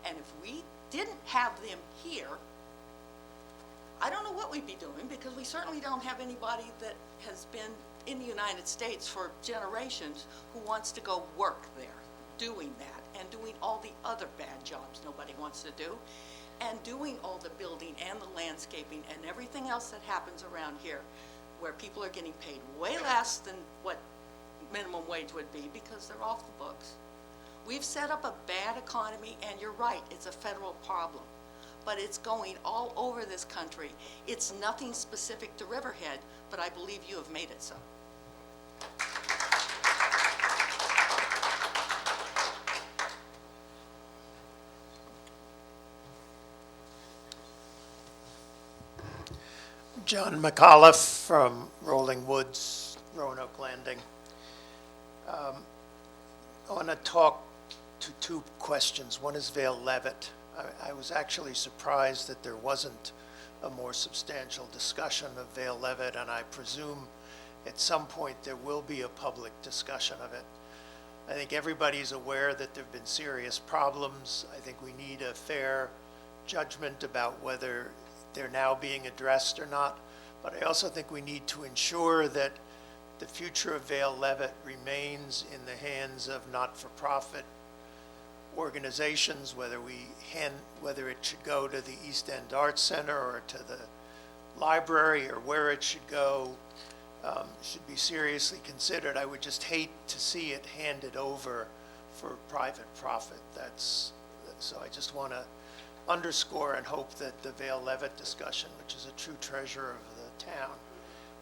And if we didn't have them here, I don't know what we'd be doing, because we certainly don't have anybody that has been in the United States for generations who wants to go work there, doing that, and doing all the other bad jobs nobody wants to do, and doing all the building and the landscaping and everything else that happens around here, where people are getting paid way less than what minimum wage would be because they're off the books. We've set up a bad economy, and you're right, it's a federal problem. But it's going all over this country. It's nothing specific to Riverhead, but I believe you have made it so. John McAuliffe from Rolling Woods, Roanoke Landing. I want to talk to two questions. One is Vale Levitt. I was actually surprised that there wasn't a more substantial discussion of Vale Levitt, and I presume at some point there will be a public discussion of it. I think everybody's aware that there have been serious problems. I think we need a fair judgment about whether they're now being addressed or not. But I also think we need to ensure that the future of Vale Levitt remains in the hands of not-for-profit organizations, whether it should go to the East End Arts Center or to the library or where it should go, should be seriously considered. I would just hate to see it handed over for private profit. So I just want to underscore and hope that the Vale Levitt discussion, which is a true treasure of the town,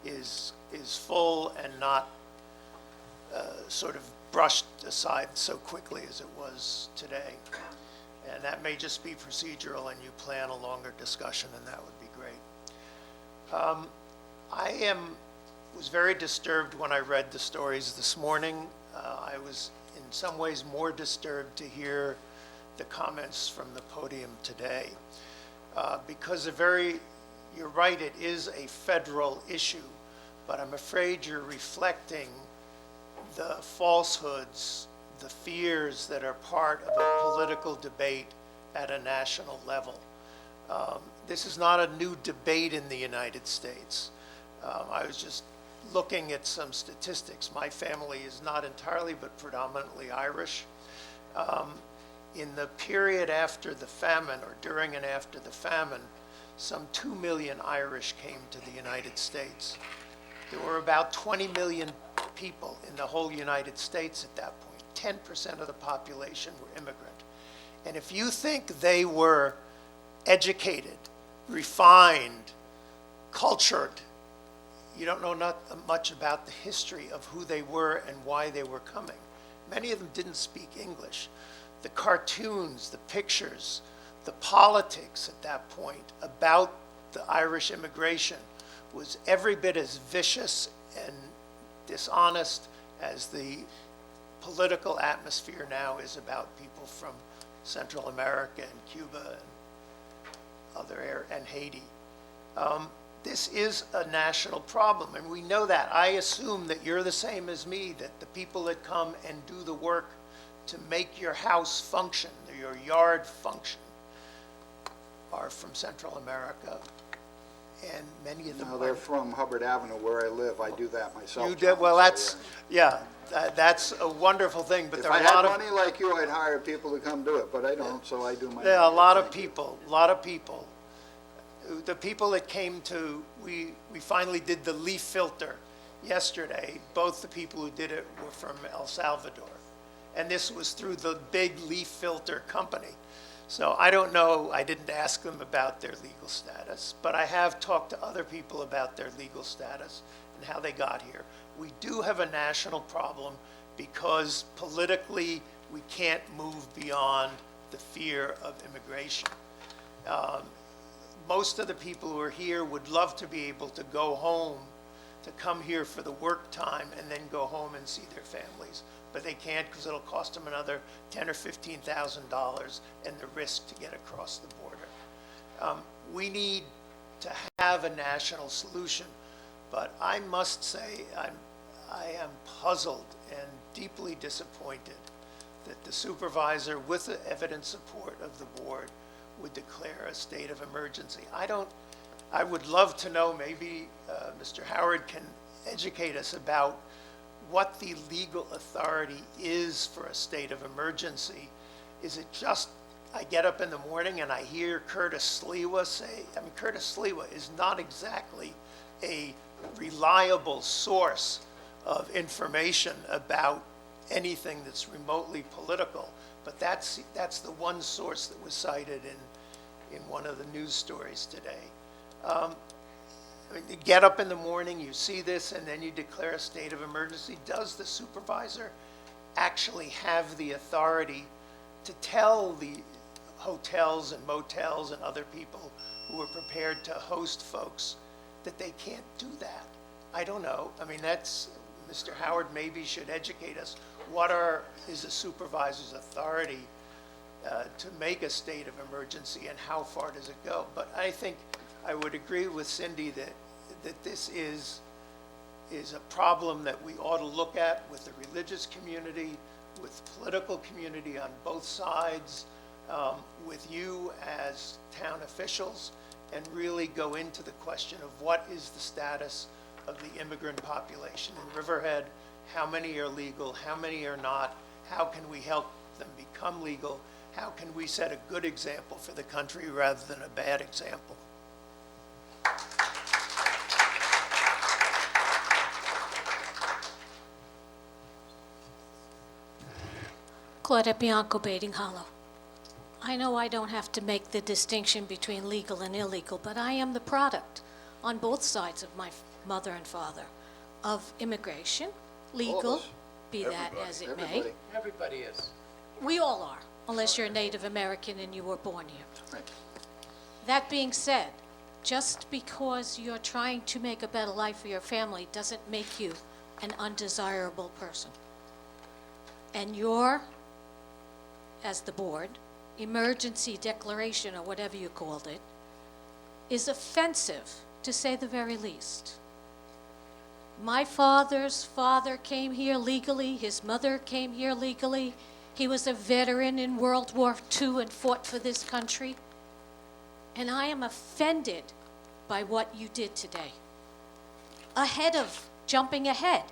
is full and not sort of brushed aside so quickly as it was today. And that may just be procedural, and you plan a longer discussion, and that would be great. I was very disturbed when I read the stories this morning. I was in some ways more disturbed to hear the comments from the podium today, because you're right, it is a federal issue, but I'm afraid you're reflecting the falsehoods, the fears that are part of a political debate at a national level. This is not a new debate in the United States. I was just looking at some statistics. My family is not entirely, but predominantly Irish. In the period after the famine, or during and after the famine, some 2 million Irish came to the United States. There were about 20 million people in the whole United States at that point. 10% of the population were immigrant. And if you think they were educated, refined, cultured, you don't know not much about the history of who they were and why they were coming. Many of them didn't speak English. The cartoons, the pictures, the politics at that point about the Irish immigration was every bit as vicious and dishonest as the political atmosphere now is about people from Central America and Cuba and Haiti. This is a national problem, and we know that. I assume that you're the same as me, that the people that come and do the work to make your house function, your yard function, are from Central America, and many of them No, they're from Hubbard Avenue, where I live. I do that myself. You did, well, that's, yeah, that's a wonderful thing, but If there I are a had lot of... money like you, I'd hire people to come do it, but I don't, so I do my... Yeah, a lot of people. The people that came to, we finally did the leaf filter yesterday. Both the people who did it were from El Salvador. And this was through the big leaf filter company. So I don't know, I didn't ask them about their legal status, but I have talked to other people about their legal status and how they got here. We do have a national problem because politically we can't move beyond the fear of immigration. Most of the people who are here would love to be able to go home, to come here for the work time and then go home and see their families. But they can't because it'll cost them another $10,000 or $15,000 and the risk to get across the border. We need to have a national solution, but I must say I am puzzled and deeply disappointed that the supervisor, with the evident support of the board, would declare a state of emergency. I would love to know, maybe Mr. Howard can educate us about what the legal authority is for a state of emergency. Is it just, I get up in the morning and I hear Curtis Sliwa say, Curtis Sliwa is not exactly a reliable source of information about anything that's remotely political, but that's the one source that was cited in one of the news stories today. You get up in the morning, you see this, and then you declare a state of emergency. Does the supervisor actually have the authority to tell the hotels and motels and other people who are prepared to host folks that they can't do that? I don't know. That's, Mr. Howard maybe should educate us. What is a supervisor's authority to make a state of emergency, and how far does it go? But I think I would agree with Cindy that this is a problem that we ought to look at with the religious community, with the political community on both sides, with you as town officials, and really go into the question of what is the status of the immigrant population in Riverhead, how many are legal, how many are not, how can we help them become legal, how can we set a good example for the country rather than a bad example. Claudette Bianco, Baiting Hollow. I know I don't have to make the distinction between legal and illegal, but I am the product, on both sides of my mother and father, of immigration, legal, be that as it may. Everybody is. We all are, unless you're a Native American and you were born here. Right. That being said, just because you're trying to make a better life for your family doesn't make you an undesirable person. And your, as the board, emergency declaration, or whatever you called it, is offensive, to say the very least. My father's father came here legally, his mother came here legally. He was a veteran in World War II and fought for this country. And I am offended by what you did today. Jumping ahead.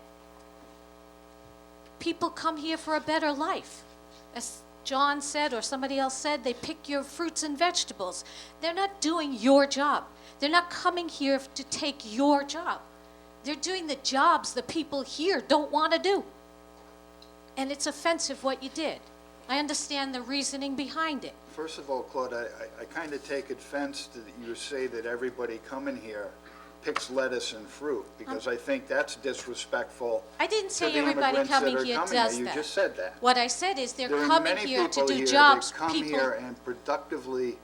People come here for a better life. As John said, or somebody else said, they pick your fruits and vegetables. They're not doing your job. They're not coming here to take your job. They're doing the jobs the people here don't want to do. And it's offensive what you did. I understand the reasoning behind it. First of all, Claude, I kind of take offense that you say that everybody coming here picks lettuce and fruit, because I think that's disrespectful. I didn't to say the everybody immigrants that coming are here coming does You that. just said that. What I said is they're There are coming many here to people do here jobs that come people. here and productively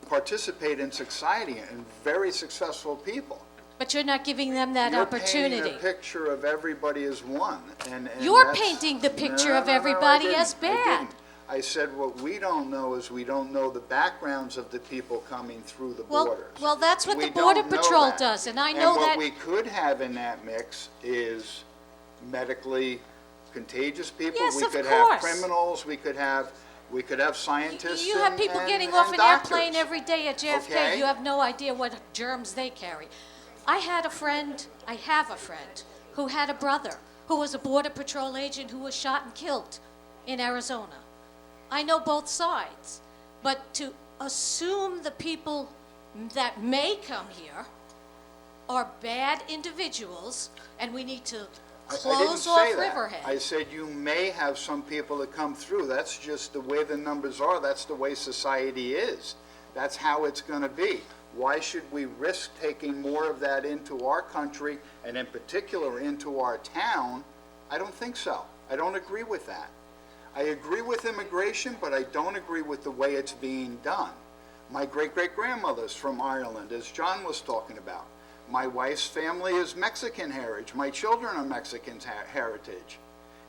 participate in society, and very successful people. But you're not giving them that opportunity. You're painting a picture of everybody as one, and You're that's- painting the picture No, of no, no, I everybody didn't. as bad. I said what we don't know is we don't know the backgrounds of the people coming through the Well, borders. well, that's what We the Border don't know Patrol that. does, and I know And what that. we could have in that mix is medically contagious people. Yes, of We could have course. criminals, we could have scientists You have people and getting off an doctors. airplane every day at JFK. Okay. You have no idea what germs they carry. I have a friend, who had a brother who was a Border Patrol agent who was shot and killed in Arizona. I know both sides, but to assume the people that may come here are bad individuals, and we need to I didn't close say off that. Riverhead. I said you may have some people that come through. That's just the way the numbers are. That's the way society is. That's how it's going to be. Why should we risk taking more of that into our country, and in particular into our town? I don't think so. I don't agree with that. I agree with immigration, but I don't agree with the way it's being done. My great-great-grandmother's from Ireland, as John was talking about. My wife's family is Mexican heritage. My children are Mexican heritage.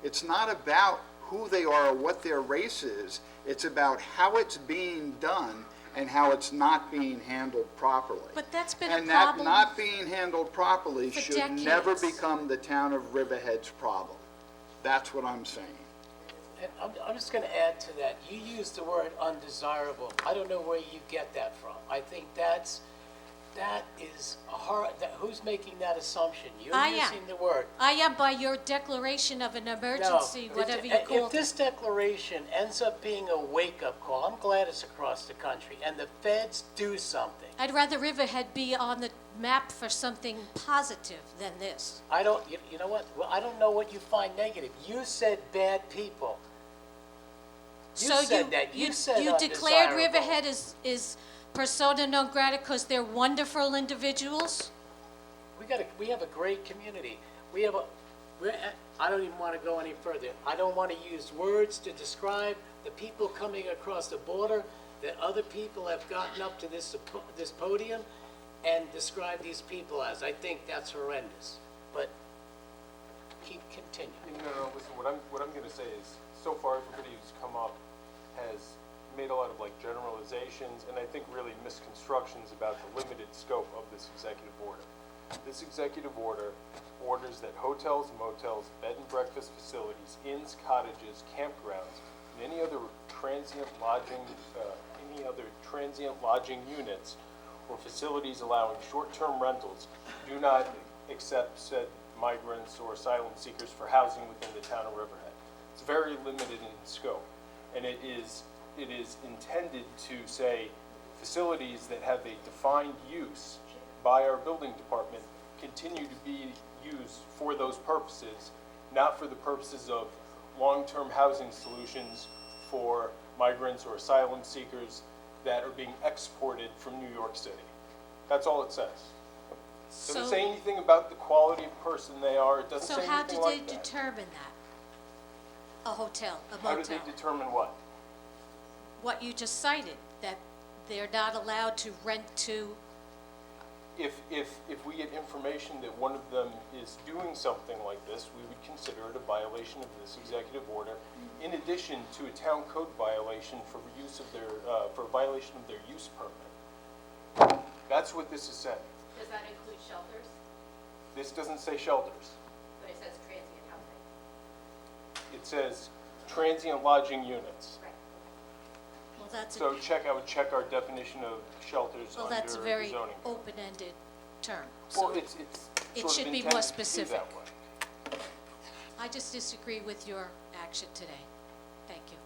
It's not about who they are or what their race is. It's about how it's being done and how it's not being handled properly. But that's been And a that problem. not being handled properly for should never decades. become the town of Riverhead's problem. That's what I'm saying. And I'm just going to add to that. You used the word undesirable. I don't know where you get that from. I think that is a hard, who's making that assumption? You're I am. using the word. I am by your declaration of an emergency, No, whatever you if call it. this declaration ends up being a wake-up call, I'm glad it's across the country, and the feds do something. I'd rather Riverhead be on the map for something positive than this. I don't, you know what? Well, I don't know what you find negative. You said bad people. You So said that. You said you declared undesirable. Riverhead is persona non grata because they're wonderful individuals? We have a great community. I don't even want to go any further. I don't want to use words to describe the people coming across the border that other people have gotten up to this podium and describe these people as. I think that's horrendous. But continue. No, listen, what I'm gonna say is, so far, everybody who's come up has made a lot of like generalizations and I think really misconstructions about the limited scope of this executive order. This executive order orders that hotels, motels, bed and breakfast facilities, inns, cottages, campgrounds, and any other transient lodging units or facilities allowing short-term rentals do not accept said migrants or asylum seekers for housing within the town of Riverhead. It's very limited in scope, and it is intended to say facilities that have a defined use by our building department continue to be used for those purposes, not for the purposes of long-term housing solutions for migrants or asylum seekers that are being exported from New York City. That's all it says. It doesn't say anything about the quality of person they are. It doesn't say So how anything did like they that. determine that? A hotel, a How did motel? they determine what? What you just cited, that they're not allowed to rent to, If we get information that one of them is doing something like this, we would consider it a violation of this executive order, in addition to a town code violation for use of their, for violation of their use permit. That's what this is saying. Does that include shelters? This doesn't say shelters. But it says transient housing. It says transient lodging units. well, that's, So I would check our definition of shelters well, under that's a the very zoning. open-ended term. Well, So it's it sort of should be intended more to be specific. that way. I just disagree with your action today. Thank you.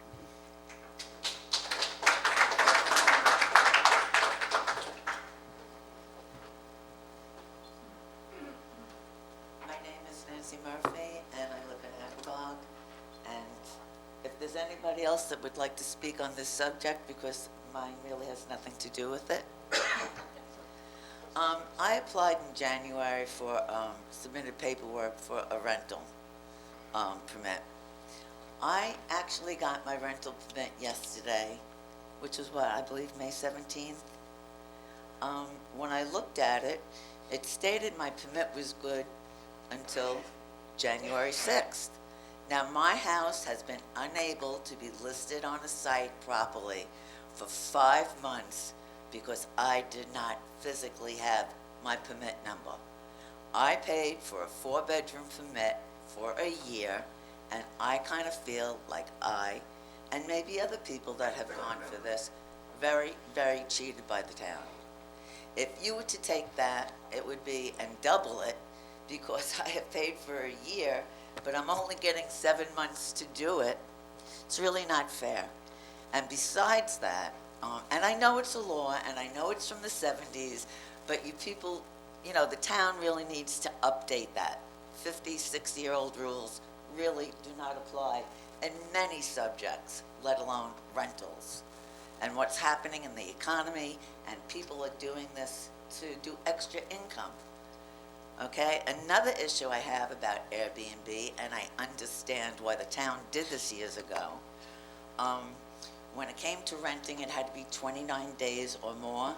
My name is Nancy Murphy, and I live in Agawam. And if there's anybody else that would like to speak on this subject, because mine really has nothing to do with it. I applied in January for, submitted paperwork for a rental permit. I actually got my rental permit yesterday, which was what, I believe May 17th. When I looked at it, it stated my permit was good until January 6th. Now, my house has been unable to be listed on a site properly for 5 months because I did not physically have my permit number. I paid for a 4-bedroom permit for a year, and I kind of feel like I, and maybe other people that have gone for this, very, very cheated by the town. If you were to take that, it would be, and double it, because I have paid for a year, but I'm only getting 7 months to do it. It's really not fair. And besides that, and I know it's a law, and I know it's from the 70s, but you people, you know, the town really needs to update that. 50, 60-year-old rules really do not apply in many subjects, let alone rentals. And what's happening in the economy, and people are doing this to do extra income. Okay, another issue I have about Airbnb, and I understand why the town did this years ago. When it came to renting, it had to be 29 days or more.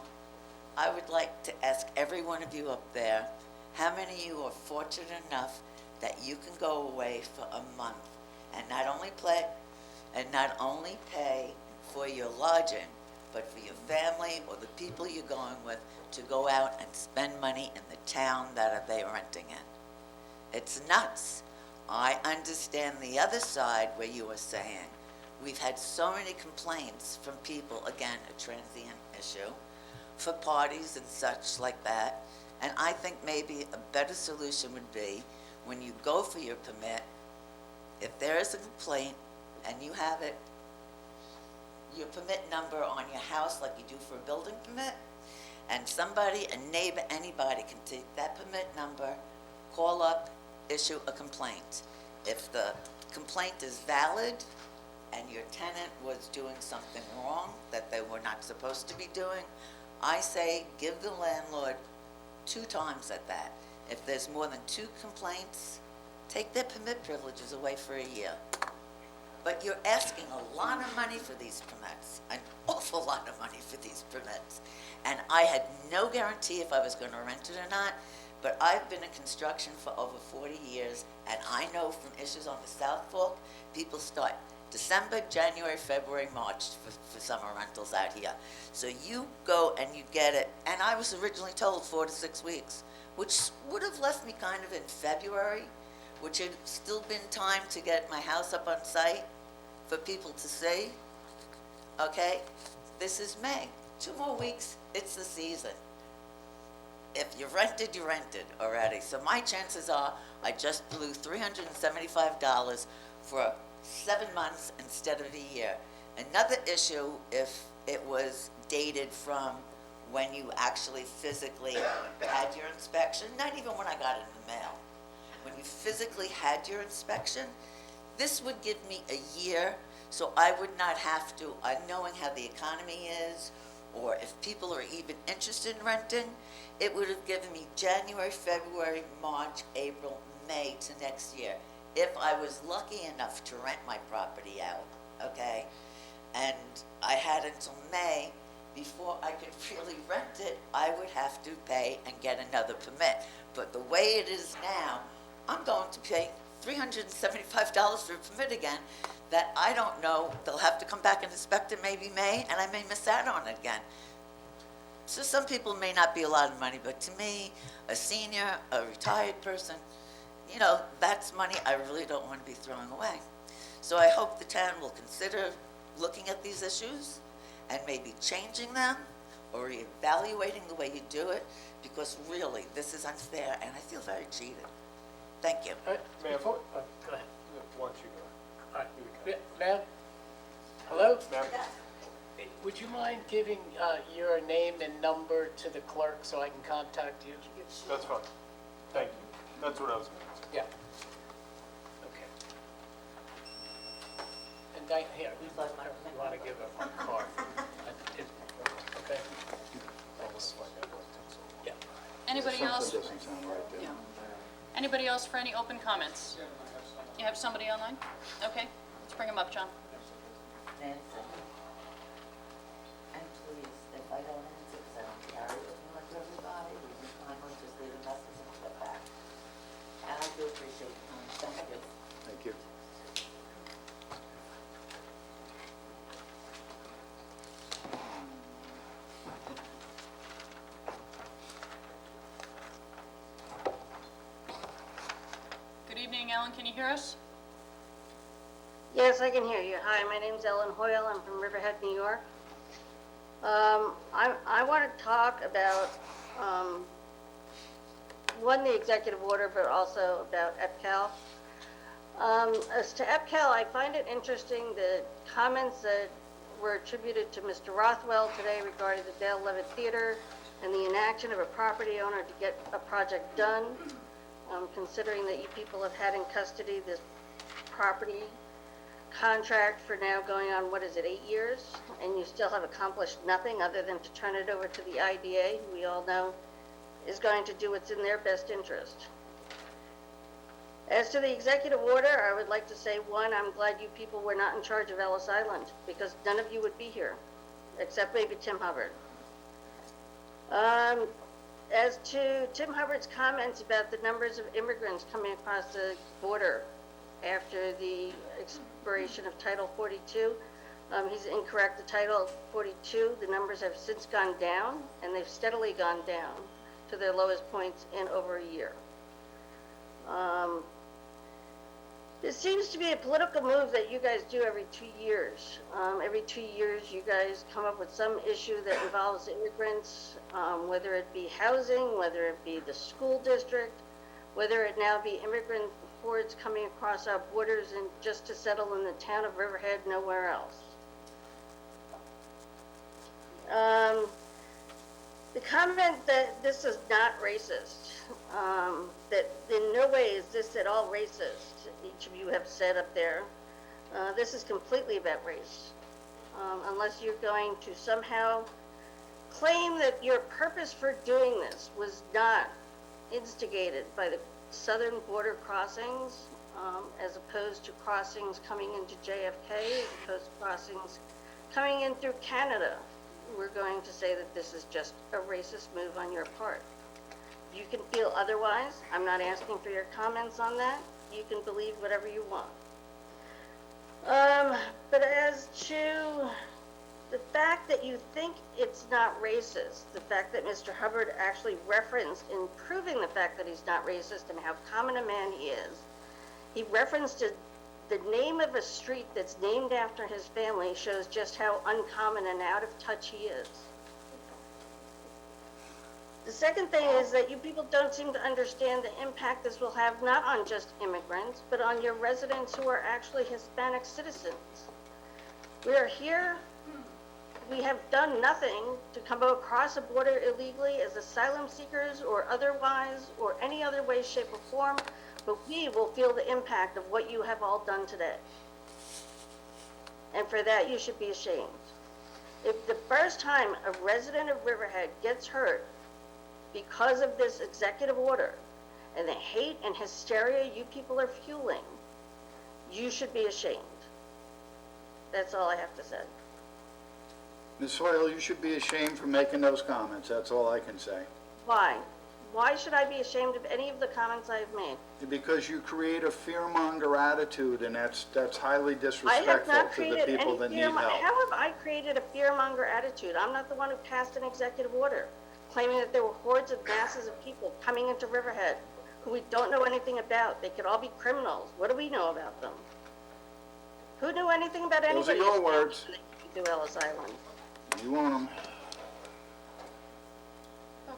I would like to ask every one of you up there, how many of you are fortunate enough that you can go away for a month and not only pay for your lodging, but for your family or the people you're going with to go out and spend money in the town that they are renting in? It's nuts. I understand the other side where you are saying, we've had so many complaints from people, again, a transient issue, for parties and such like that. And I think maybe a better solution would be, when you go for your permit, if there is a complaint and you have it, your permit number on your house like you do for a building permit, and somebody, a neighbor, anybody can take that permit number, call up, issue a complaint. If the complaint is valid and your tenant was doing something wrong that they were not supposed to be doing, I say give the landlord 2 times at that. If there's more than 2 complaints, take their permit privileges away for a year. But you're asking a lot of money for these permits, an awful lot of money for these permits. And I had no guarantee if I was going to rent it or not, but I've been in construction for over 40 years, and I know from issues on the South Fork, people start December, January, February, March for summer rentals out here. So you go and you get it, and I was originally told 4 to 6 weeks, which would have left me kind of in February, which had still been time to get my house up on site for people to see. Okay, this is May. 2 more weeks, it's the season. If you rented already. So my chances are I just blew $375 for 7 months instead of a year. Another issue, if it was dated from when you actually physically had your inspection, not even when I got it in the mail, when you physically had your inspection, this would give me a year, so I would not have to, knowing how the economy is, or if people are even interested in renting, it would have given me January, February, March, April, May to next year, if I was lucky enough to rent my property out, okay? And I had until May before I could really rent it. I would have to pay and get another permit. But the way it is now, I'm going to pay $375 for a permit again that I don't know. They'll have to come back and inspect it maybe May, and I may miss out on it again. So some people may not be a lot of money, but to me, a senior, a retired person, you know, that's money I really don't want to be throwing away. So I hope the town will consider looking at these issues and maybe changing them or evaluating the way you do it, because really, this is unfair, and I feel very cheated. Thank you. Ma'am, Go ahead. why don't you go? All right, ma'am? Hello? Ma'am? Would you mind giving your name and number to the clerk so I can contact you? That's fine. Thank you. That's what I was going to say. Yeah. Okay. And Diane, here, you want to give a card? Okay? Yeah. Anybody else? Something doesn't sound right there. Anybody else for any open comments? You have somebody online? Okay, let's bring him up, John. Nancy. And please, if I don't answer, because I don't carry it with me like everybody, would you kindly just leave a message and get back? And I do appreciate your time. Thank you. Thank you. Ellen, can you hear us? Yes, I can hear you. Hi, my name's Ellen Hoyle. I'm from Riverhead, New York. I want to talk about, one, the executive order, but also about EPCAL. As to EPCAL, I find it interesting the comments that were attributed to Mr. Rothwell today regarding the Dale Levitt Theater and the inaction of a property owner to get a project done, considering that you people have had in custody this property contract for now going on, what is it, 8 years? And you still have accomplished nothing other than to turn it over to the IDA, who we all know is going to do what's in their best interest. As to the executive order, I would like to say, one, I'm glad you people were not in charge of Ellis Island, because none of you would be here, except maybe Tim Hubbard. As to Tim Hubbard's comments about the numbers of immigrants coming across the border after the expiration of Title 42, he's incorrect. The Title 42, the numbers have since gone down, and they've steadily gone down to their lowest points in over a year. This seems to be a political move that you guys do every 2 years. Every 2 years, you guys come up with some issue that involves immigrants, whether it be housing, whether it be the school district, whether it now be immigrant hordes coming across our borders and just to settle in the town of Riverhead, nowhere else. The comment that this is not racist, that in no way is this at all racist, each of you have said up there. This is completely about race. Unless you're going to somehow claim that your purpose for doing this was not instigated by the southern border crossings, as opposed to crossings coming into JFK, as opposed to crossings coming in through Canada, we're going to say that this is just a racist move on your part. You can feel otherwise. I'm not asking for your comments on that. You can believe whatever you want. But as to the fact that you think it's not racist, the fact that Mr. Hubbard actually referenced in proving the fact that he's not racist and how common a man he is, he referenced the name of a street that's named after his family shows just how uncommon and out of touch he is. The second thing is that you people don't seem to understand the impact this will have not on just immigrants, but on your residents who are actually Hispanic citizens. We are here, we have done nothing to come across a border illegally as asylum seekers or otherwise, or any other way, shape, or form, but we will feel the impact of what you have all done today. And for that, you should be ashamed. If the first time a resident of Riverhead gets hurt because of this executive order and the hate and hysteria you people are fueling, you should be ashamed. That's all I have to say. Ms. Hoyle, you should be ashamed for making those comments, that's all I can say. Why? Why should I be ashamed of any of the comments I've made? Because you create a fearmonger attitude, and that's highly I have disrespectful not to the created people any that need fearmonger. help. How have I created a fearmonger attitude? I'm not the one who passed an executive order claiming that there were hordes of masses of people coming into Riverhead who we don't know anything about. They could all be criminals. What do we know about them? Who knew anything about anybody? Those are your words. Do Ellis Island. You want them.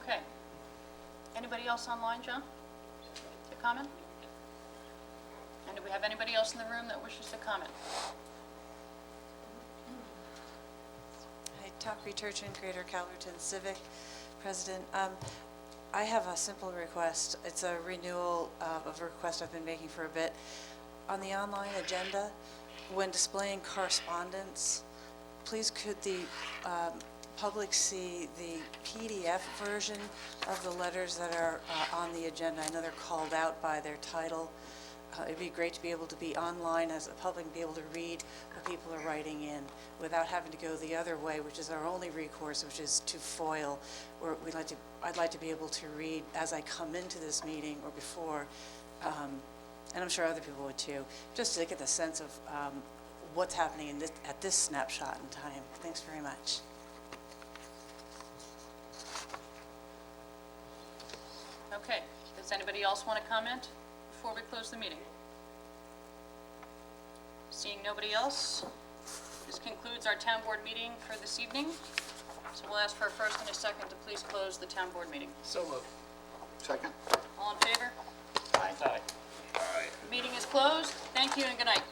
Okay. Anybody else online, John, to comment? And do we have anybody else in the room that wishes to comment? Hi, Takri Turchin, Greater Calverton Civic President. I have a simple request. It's a renewal of a request I've been making for a bit. On the online agenda, when displaying correspondence, please could the public see the PDF version of the letters that are on the agenda? I know they're called out by their title. It'd be great to be able to be online as a public and be able to read what people are writing in without having to go the other way, which is our only recourse, which is to FOIL, where I'd like to be able to read as I come into this meeting or before, and I'm sure other people would too, just to get the sense of what's happening at this snapshot in time. Thanks very much. Okay. Does anybody else want to comment before we close the meeting? Seeing nobody else, this concludes our town board meeting for this evening. So we'll ask for a first and a second to please close the town board meeting. So moved. Second? All in favor? Aye. Meeting is closed. Thank you and good night.